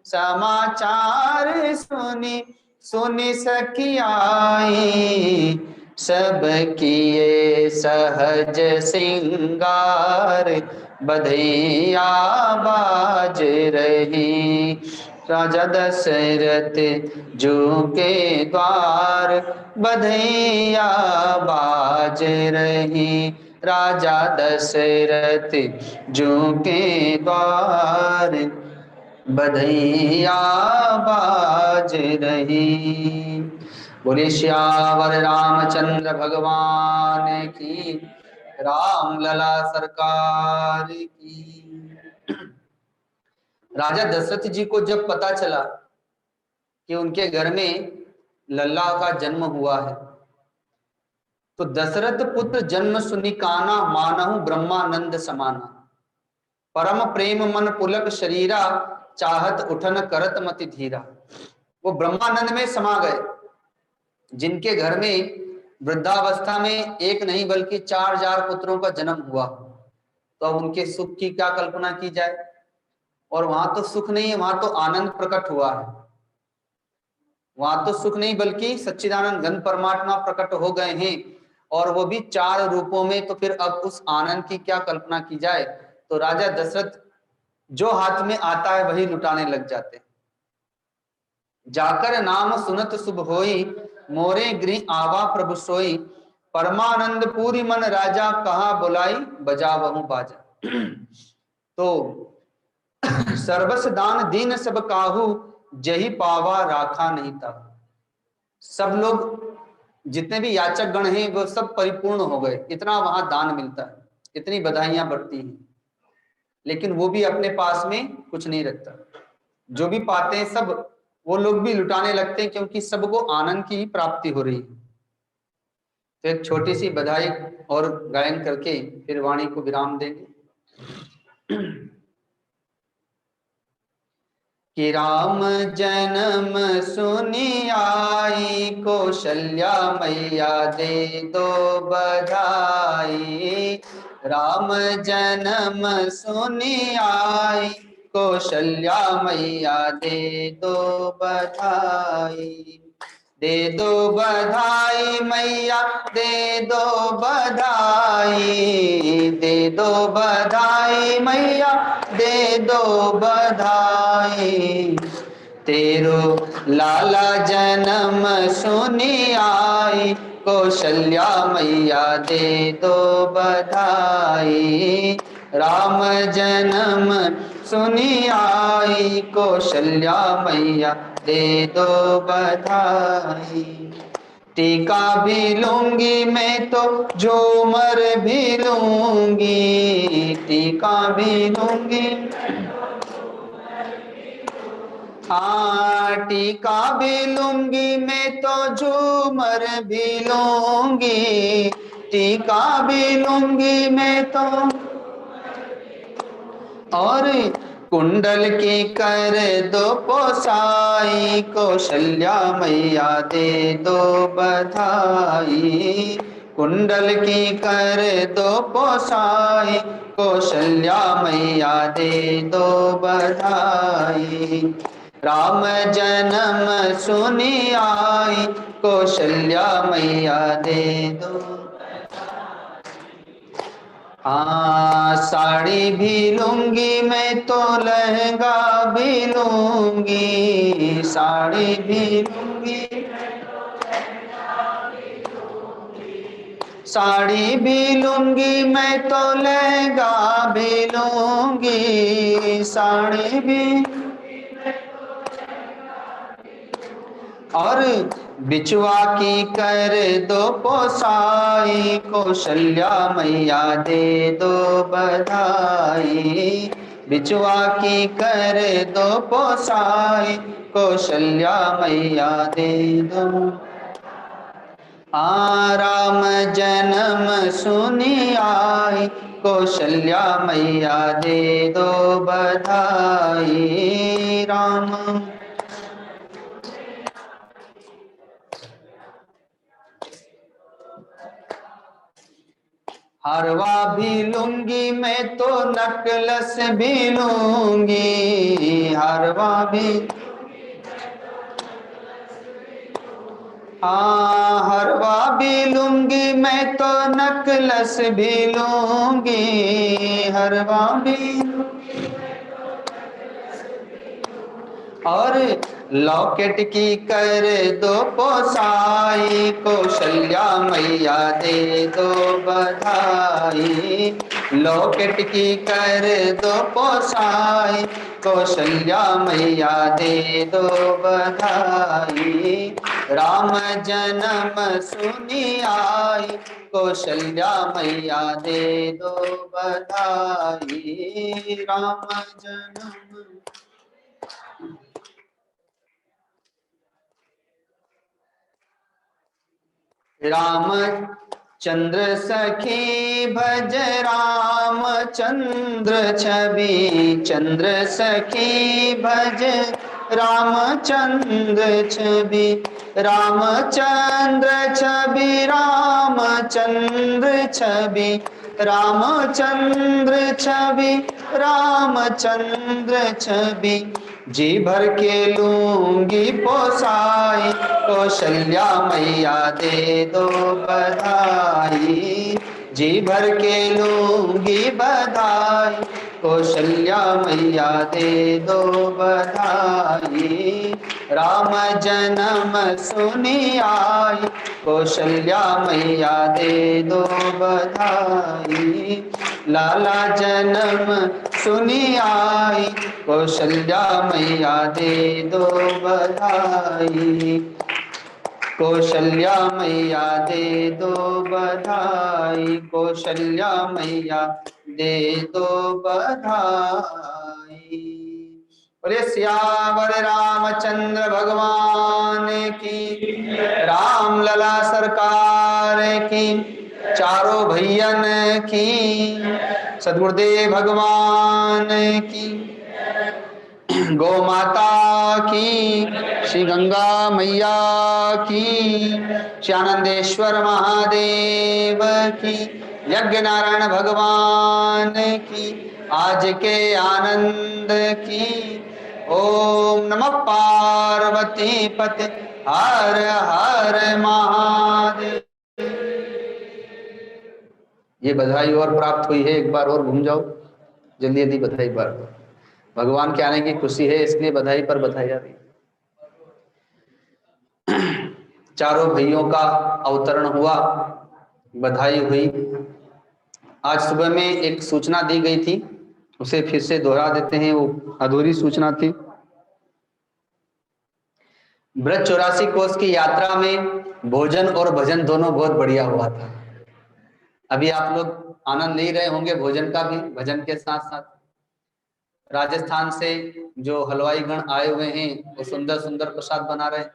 समाचार सुनी सुनी सखियाई, सब किए सहज सिंगार। बधैया बाज रही राजा दशरथ जो के द्वार। बधैया बाज रही राजा दशरथ जो के द्वार। बधैया बाज रही। बोले श्यावर रामचंद्र भगवान की, राम लला सरकार की। राजा दशरथ जी को जब पता चला कि उनके घर में लल्ला का जन्म हुआ है, तो दशरथ पुत्र जन्म सुनि काना, मानहु ब्रह्मानंद समाना। परम प्रेम मन पुलक शरीरा, चाहत उठन करत मति धीरा। वो ब्रह्मानंद में समा गए। जिनके घर में वृद्धावस्था में एक नहीं बल्कि 4 पुत्रों का जन्म हुआ, तो अब उनके सुख की क्या कल्पना की जाए। और वहां तो सुख नहीं है, वहां तो आनंद प्रकट हुआ है। वहां तो सुख नहीं बल्कि सच्चिदानंद घन परमात्मा प्रकट हो गए हैं, और वो भी 4 रूपों में। तो फिर अब उस आनंद की क्या कल्पना की जाए। तो राजा दशरथ जो हाथ में आता है वही लुटाने लग जाते हैं। जाकर नाम सुनत शुभ होई, मोरे गृह आवा प्रभु सोई, परमानंद पूरी मन राजा, कहा बुलाई बजावहु बाजा। तो सर्वस दान दीन सब काहू, जही पावा राखा नहीं था। सब लोग जितने भी याचक गण हैं वो सब परिपूर्ण हो गए, इतना वहां दान मिलता है, इतनी बधाइयां बढ़ती हैं, लेकिन वो भी अपने पास में कुछ नहीं रखता। जो भी पाते हैं सब वो लोग भी लुटाने लगते हैं, क्योंकि सबको आनंद की ही प्राप्ति हो रही है। तो एक छोटी सी बधाई और गायन करके फिर वाणी को विराम देंगे। कि राम जन्म सुनी आई, कौशल्या मैया दे दो बधाई। राम जन्म सुनी आई, कौशल्या मैया दे दो बधाई। दे दो बधाई मैया दे दो बधाई, दे दो बधाई मैया दे दो बधाई। तेरो लाला जन्म सुनी आई, कौशल्या मैया दे दो बधाई। राम जन्म सुनी आई, कौशल्या मैया दे दो बधाई। टीका भी लूंगी मैं तो झूमर भी लूंगी, टीका भी लूंगी, हाँ टीका भी लूंगी मैं तो झूमर भी लूंगी, टीका भी लूंगी मैं तो, और कुंडल की कर दो पोसाई, कौशल्या मैया दे दो बधाई। कुंडल की कर दो पोसाई, कौशल्या मैया दे दो बधाई। राम जन्म सुनी आई, कौशल्या मैया दे दो। हाँ साड़ी भी लूंगी मैं तो लहंगा भी लूंगी, साड़ी भी लूंगी, साड़ी भी लूंगी मैं तो लहंगा भी लूंगी, साड़ी भी, और बिचवा की कर दो पोसाई, कौशल्या मैया दे दो बधाई। बिचवा की कर दो पोसाई, कौशल्या मैया दे दो। राम जन्म सुनी आई, कौशल्या मैया दे दो बधाई। राम हरवा भी लूंगी मैं तो नकलस भी लूंगी, हरवा भी, हाँ हरवा भी लूंगी मैं तो नकलस भी लूंगी, हरवा भी, और लॉकेट की कर दो पोसाई, कौशल्या मैया दे दो बधाई। लॉकेट की कर दो पोसाई, कौशल्या मैया दे दो बधाई। राम जन्म सुनी आई, कौशल्या मैया दे दो बधाई। राम जन्म, राम चंद्र सखी भज राम चंद्र छवि, चंद्र सखी भज राम चंद्र छवि, राम चंद्र छवि, राम चंद्र छवि, रामचंद्र छवि, रामचंद्र छवि, जी भर के लूंगी पोसाई, कौशल्या मैया दे दो बधाई, जी भर के लूंगी बधाई, कौशल्या मैया दे दो बधाई, राम जन्म सुनी आई, कौशल्या मैया दे दो बधाई, लाला जन्म सुनी आई, कौशल्या मैया दे दो बधाई, कौशल्या मैया दे दो बधाई, कौशल्या मैया दे दो बधाई। बोले सियावर रामचंद्र भगवान की, राम लला सरकार की, चारों भैयन की, सद्गुरुदेव भगवान की, गौ माता की, श्री गंगा मैया की, श्री आनंदेश्वर महादेव की, यज्ञ नारायण भगवान की, आज के आनंद की। ओम नमः पार्वती पते हर हर महादेव। ये बधाई और प्राप्त हुई है, एक बार और घूम जाओ जल्दी जल्दी बधाई बार। भगवान के आने की खुशी है इसलिए बधाई पर बधाई आ रही। चारों भैयों का अवतरण हुआ, बधाई हुई। आज सुबह में एक सूचना दी गई थी, उसे फिर से दोहरा देते हैं, वो अधूरी सूचना थी। ब्रज 84 कोस की यात्रा में भोजन और भजन दोनों बहुत बढ़िया हुआ था। अभी आप लोग आनंद ले रहे होंगे भोजन का भी, भजन के साथ साथ। राजस्थान से जो हलवाई गण आए हुए हैं वो सुंदर सुंदर प्रसाद बना रहे हैं।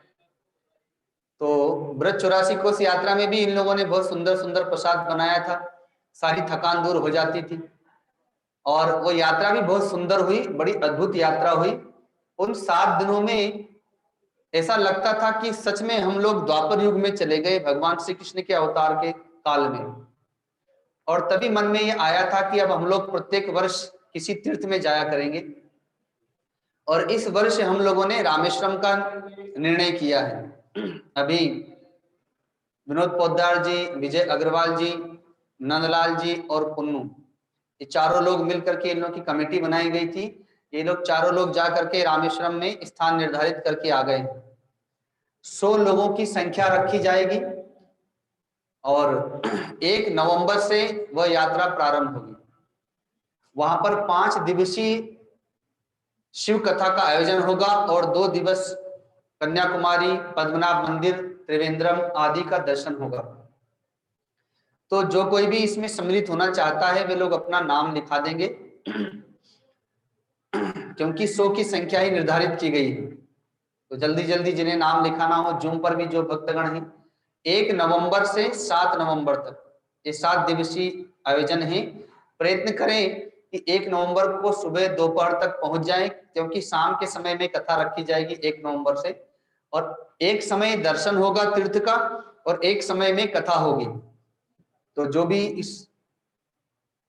तो ब्रज 84 कोस यात्रा में भी इन लोगों ने बहुत सुंदर सुंदर प्रसाद बनाया था, सारी थकान दूर हो जाती थी और वो यात्रा भी बहुत सुंदर हुई, बड़ी अद्भुत यात्रा हुई। उन 7 दिनों में ऐसा लगता था कि सच में हम लोग द्वापर युग में चले गए, भगवान श्री कृष्ण के अवतार के काल में। और तभी मन में ये आया था कि अब हम लोग प्रत्येक वर्ष किसी तीर्थ में जाया करेंगे और इस वर्ष हम लोगों ने रामेश्वरम का निर्णय किया है। अभी विनोद पोद्दार जी, विजय अग्रवाल जी, नंदलाल जी और पुन्नू, ये चारों लोग मिलकर के इन लोगों की कमेटी बनाई गई थी। ये लोग चारों लोग जा करके रामेश्वरम में स्थान निर्धारित करके आ गए। 100 लोगों की संख्या रखी जाएगी और 1 नवंबर से वह यात्रा प्रारंभ होगी। वहां पर 5 दिवसीय शिव कथा का आयोजन होगा और 2 दिवस कन्याकुमारी, पद्मनाभ मंदिर, त्रिवेंद्रम आदि का दर्शन होगा। तो जो कोई भी इसमें सम्मिलित होना चाहता है वे लोग अपना नाम लिखा देंगे क्योंकि 100 की संख्या ही निर्धारित की गई है। तो जल्दी जल्दी जिन्हें नाम लिखाना हो, जूम पर भी जो भक्तगण हैं, 1 नवंबर से 7 नवंबर तक ये 7 दिवसीय आयोजन है। प्रयत्न करें कि 1 नवंबर को सुबह दोपहर तक पहुंच जाएं क्योंकि शाम के समय में कथा रखी जाएगी 1 नवंबर से, और एक समय दर्शन होगा तीर्थ का और एक समय में कथा होगी। तो जो भी इस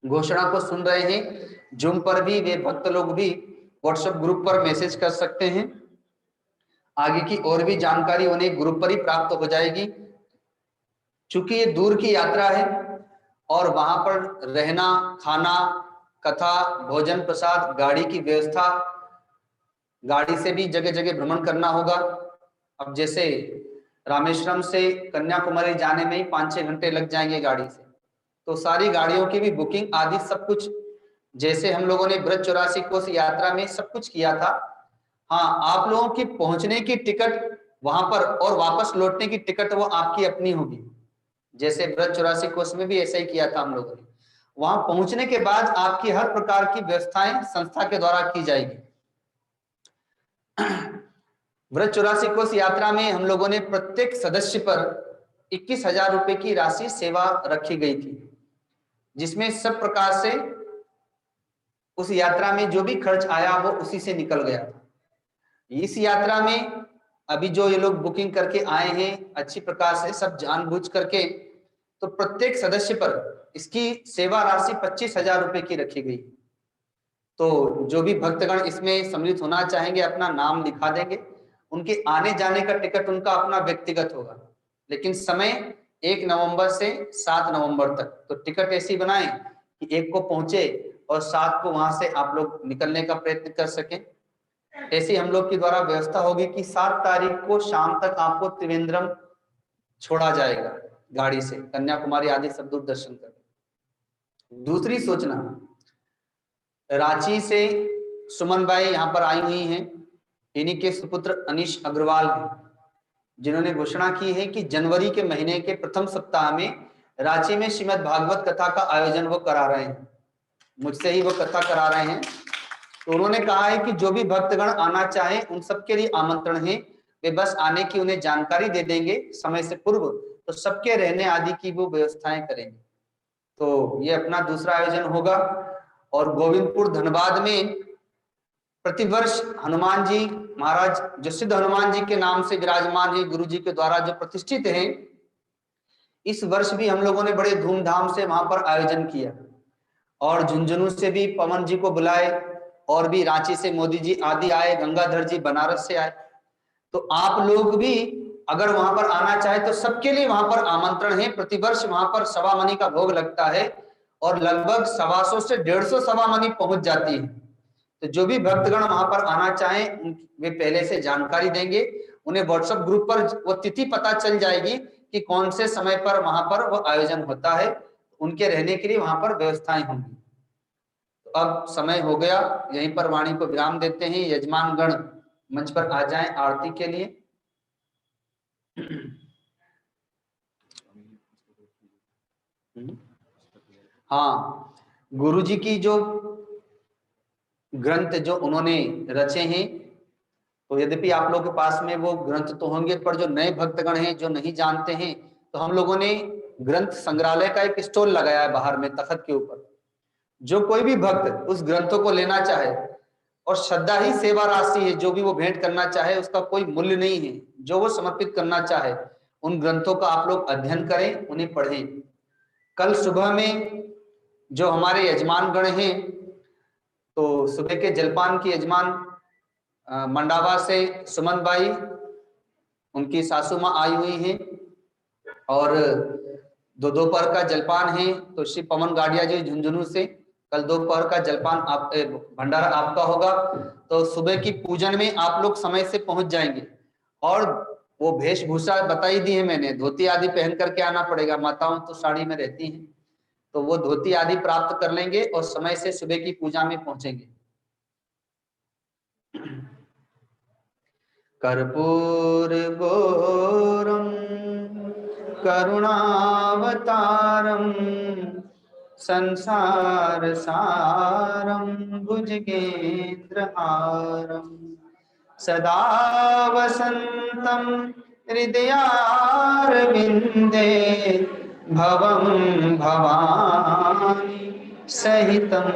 घोषणा को सुन रहे हैं जूम पर भी, वे भक्त लोग भी व्हाट्सएप ग्रुप पर मैसेज कर सकते हैं। आगे की और भी जानकारी उन्हें ग्रुप पर ही प्राप्त हो जाएगी। चूंकि ये दूर की यात्रा है और वहां पर रहना, खाना, कथा, भोजन प्रसाद, गाड़ी की व्यवस्था, गाड़ी से भी जगह जगह भ्रमण करना होगा। अब जैसे रामेश्वरम से कन्याकुमारी जाने में ही 5-6 घंटे लग जाएंगे गाड़ी से, तो सारी गाड़ियों की भी बुकिंग आदि सब कुछ जैसे हम लोगों ने ब्रज 84 कोस यात्रा में सब कुछ किया था। हाँ, आप लोगों की पहुंचने की टिकट वहां पर और वापस लौटने की टिकट वो आपकी अपनी होगी। जैसे ब्रज 84 कोस में भी ऐसा ही किया था हम लोगों ने। वहां पहुंचने के बाद आपकी हर प्रकार की व्यवस्थाएं संस्था के द्वारा की जाएगी। ब्रज 84 कोस यात्रा में हम लोगों ने प्रत्येक सदस्य पर 21,000 रुपए की राशि सेवा रखी गई थी, जिसमें सब प्रकार से उस यात्रा में जो भी खर्च आया वो उसी से निकल गया था। इस यात्रा में अभी जो ये लोग बुकिंग करके आए हैं अच्छी प्रकार से सब जानबूझ करके, तो प्रत्येक सदस्य पर इसकी सेवा राशि 25,000 रुपए की रखी गई। तो जो भी भक्तगण इसमें सम्मिलित होना चाहेंगे अपना नाम लिखा देंगे, उनके आने जाने का टिकट उनका अपना व्यक्तिगत होगा, लेकिन समय 1 नवंबर से 7 नवंबर तक। तो टिकट ऐसी बनाएं कि 1 को पहुंचे और 7 को वहां से आप लोग निकलने का प्रयत्न कर सकें। ऐसी हम लोग के द्वारा व्यवस्था होगी कि 7 तारीख को शाम तक आपको त्रिवेंद्रम छोड़ा जाएगा गाड़ी से, कन्याकुमारी आदि सब दूर दर्शन कर। दूसरी सूचना, रांची से सुमन बाई यहाँ पर आई हुई हैं। इन्हीं के सुपुत्र अनीश अग्रवाल हैं, जिन्होंने घोषणा की है कि जनवरी के महीने के प्रथम सप्ताह में रांची में श्रीमद् भागवत कथा का आयोजन वो करा रहे हैं, मुझसे ही वो कथा करा रहे हैं। तो उन्होंने कहा है कि जो भी भक्तगण आना चाहे उन सबके लिए आमंत्रण है, वे बस आने की उन्हें जानकारी दे देंगे समय से पूर्व, तो सबके रहने आदि की वो व्यवस्थाएं करेंगे। तो ये अपना दूसरा आयोजन होगा। और गोविंदपुर धनबाद में प्रतिवर्ष हनुमान जी महाराज, जो सिद्ध हनुमान जी के नाम से विराजमान है, गुरु जी के द्वारा जो प्रतिष्ठित हैं, इस वर्ष भी हम लोगों ने बड़े धूमधाम से वहां पर आयोजन किया। और झुंझुनू से भी पवन जी को बुलाए, और भी रांची से मोदी जी आदि आए, गंगाधर जी बनारस से आए। तो आप लोग भी अगर वहां पर आना चाहे तो सबके लिए वहां पर आमंत्रण है। प्रतिवर्ष वहां पर सवा मनी का भोग लगता है और लगभग 125 से 150 सवा मनी पहुंच जाती है। तो जो भी भक्तगण वहां पर आना चाहें वे पहले से जानकारी देंगे, उन्हें व्हाट्सएप ग्रुप पर वो तिथि पता चल जाएगी कि कौन से समय पर वहां पर वो आयोजन होता है, उनके रहने के लिए वहां पर व्यवस्थाएं होंगी। तो अब समय हो गया, यहीं पर वाणी को विराम देते हैं। यजमान गण मंच पर आ जाएं आरती के लिए। हाँ, गुरु जी की जो ग्रंथ जो उन्होंने रचे हैं, तो यद्यपि आप लोगों के पास में वो ग्रंथ तो होंगे, पर जो नए भक्तगण हैं जो नहीं जानते हैं, तो हम लोगों ने ग्रंथ संग्रहालय का एक स्टॉल लगाया है बाहर में तख्त के ऊपर। जो कोई भी भक्त उस ग्रंथों को लेना चाहे, और श्रद्धा ही सेवा राशि है, जो भी वो भेंट करना चाहे उसका कोई मूल्य नहीं है, जो वो समर्पित करना चाहे उन ग्रंथों का आप लोग अध्ययन करें, उन्हें पढ़ें। कल सुबह में जो हमारे यजमान गण हैं, तो सुबह के जलपान की यजमान मंडावा से सुमन बाई, उनकी सासू माँ आई हुई हैं, और दोपहर का जलपान है तो श्री पवन गाड़िया जी झुंझुनू से, कल दोपहर का जलपान आप भंडारा आपका होगा। तो सुबह की पूजन में आप लोग समय से पहुंच जाएंगे। और वो वेशभूषा बताई दी है मैंने, धोती आदि पहन करके आना पड़ेगा, माताओं तो साड़ी में रहती हैं, तो वो धोती आदि प्राप्त कर लेंगे और समय से सुबह की पूजा में पहुंचेंगे। कर्पूर गौरम करुणावतारम संसार सारम भुजगेन्द्रहारम सदा वसंतम हृदयारविंदे भवं भवानी सहितं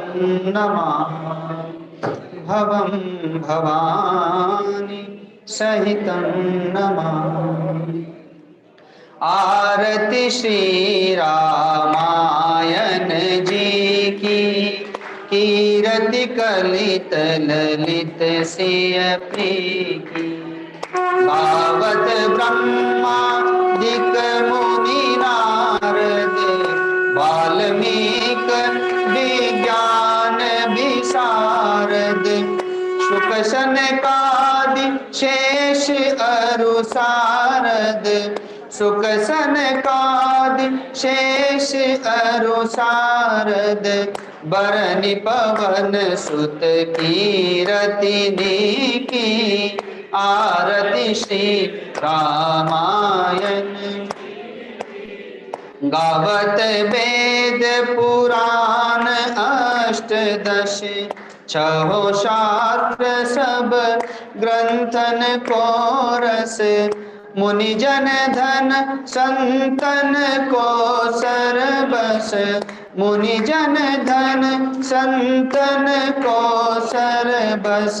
नमामि भवं भवानी सहितं नमामि। आरती श्री रामायण जी की, कीरति कलित ललित सिय प्रीति। गावत ब्रह्मादिक मुनि नारद, वाल्मीक विज्ञान विशारद। शुक सनकादि शेष अरु सारद, सुख सनकादि शेष अरु सारद। बरनि पवन सुत कीरति की, आरती श्री रामायण। गावत वेद पुराण अष्टदश, छहो शास्त्र सब ग्रंथन को रस। मुनि जन धन संतन को सरबस, मुनि जन धन संतन को सरबस।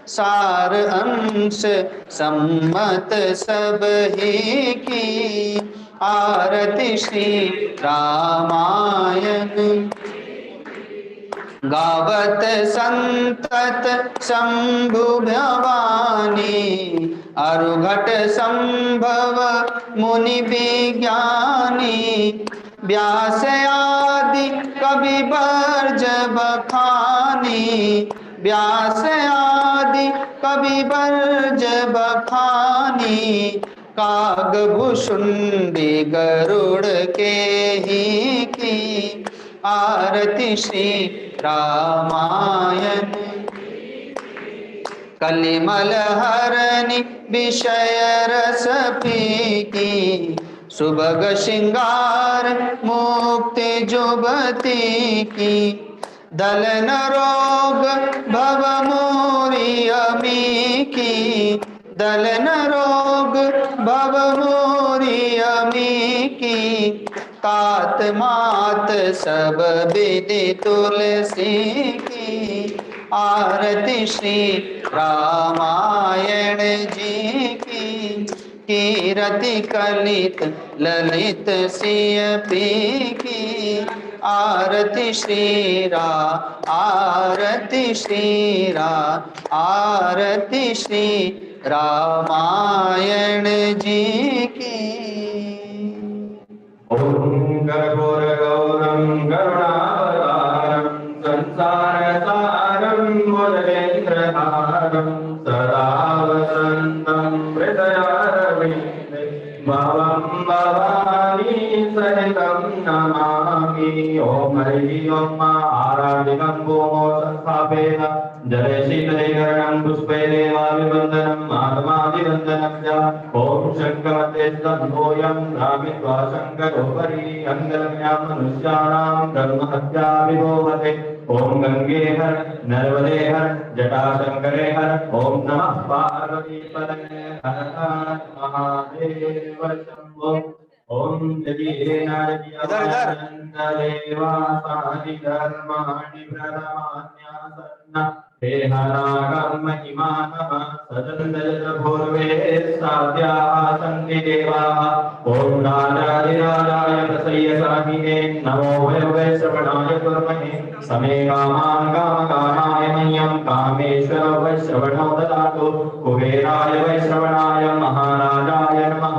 सार अंश सम्मत सब ही की, आरती श्री रामायण। गावत संतत शंभु भवानी, अरुघट संभव मुनि विज्ञानी। व्यास आदि कवि बर्ज बखानी, व्यास आदि कवि बर्ज बखानी। कागभूषुंडी गरुड़ के ही की, आरती श्री रामायण। कलिमल हरनि विषय रस पीकी, सुभग श्रृंगार मुक्ति जुबती की। दलन रोग भव मोरी अमी की, दलन रोग भव मोरी अमी की। तात मात सब विधि तुलसी की, आरती श्री रामायण जी की। कीरति कलित ललित सिय पी की, आरती श्री आरती श्री आरती श्री रामायण जी की। ओम कर्पूर गौरम करुणावतारम, संसार सारम मुरलीधरहारम, सदा वसंतं हृदयारविंदे भवं भवानी सहितं नमामि। ओम हरि ओम आराधितं भूमौ संस्थापेन, जले शीतले गरणं पुष्पे देवाभिवन्दनं आत्माभिवन्दनं च। ओम शङ्खमते स्तम्भोऽयं भ्रामित्वा शङ्करोपरि, अङ्गलम्या मनुष्याणां ब्रह्महत्याभिभूमते। ओम गंगे हर नर्मदे हर जटाशंकरे हर। ओम नमः पार्वतीपतये हर हर महादेव शंभो। ओम जगीरे नारदीयवासादि धर्माणि प्रथमान्यासन्न, हे हरागं महिमानः सदन्दयत पूर्वे साध्याः सन्ति देवाः। ओम राजाधिराजाय प्रसय्यसाहिने, नमो वै श्रवणाय कुर्महे। समे कामान् कामकामाय मह्यं कामेश्वरो वै श्रवणो ददातु। कुबेराय वै श्रवणाय महाराजाय नमः।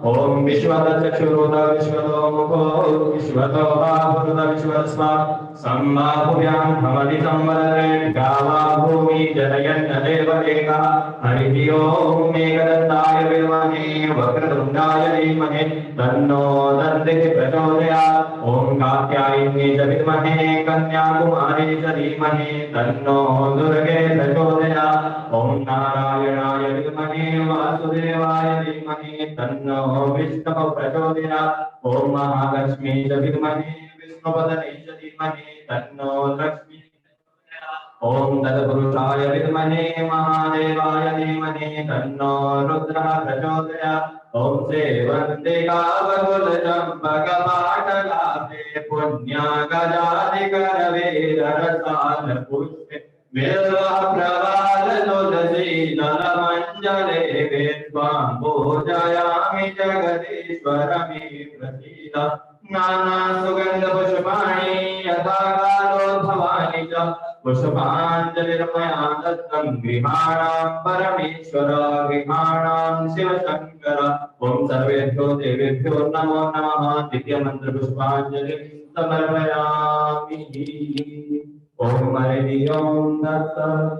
ओम विश्वतचक्षुरुत विश्वतो मुखो, विश्वतो बाहुरुत विश्वस्मात् सम्बाहुभ्यां भवति संवदने। गावा भूमि जनयन्न देवदेवः, हरिः ओम एकदन्ताय विद्महे वक्रतुण्डाय धीमहि तन्नो दन्तिः प्रचोदयात्। ओम कात्यायनी च विद्महे कन्याकुमारी च धीमहि तन्नो दुर्गे प्रचोदयात्। ओम नारायणाय विद्महे वासुदेवाय धीमहि तन्नो विष्णुः प्रचोदयात्। ओम महालक्ष्मी च विद्महे विष्णुपत्नी च धीमहि तन्नो लक्ष्मी प्रचोदयात्। ओम तत्पुरुषाय विद्महे महादेवाय धीमहि तन्नो रुद्रः प्रचोदयात्। ओम सेवन्ते कावकुलचम्पकपाटलाभे, पुण्यागजादिकरवेररसाल पुष्पे, विल्वप्रवाल तुलसी दलमञ्जले विद्वां पूजयामि जगदीश्वरमे प्रसीद। नाना सुगंध पुष्पाणि यथा कालोद्भवानि च, पुष्पाञ्जलिर्मया दत्तं गृहाणां परमेश्वर गृहाणां शिवशङ्कर। ओम सर्वेभ्यो देवेभ्यो नमो नमः। द्वितीय मंत्र पुष्पाञ्जलिं समर्पयामि। ओम हरि ओम तत्सत्।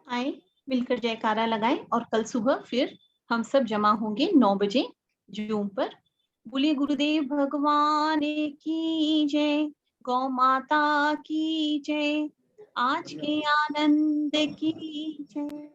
आए मिलकर जयकारा लगाएं और कल सुबह फिर हम सब जमा होंगे 9 बजे जूम पर। बोलिए गुरुदेव भगवान की जय, गौ माता की जय, आज के आनंद की जय।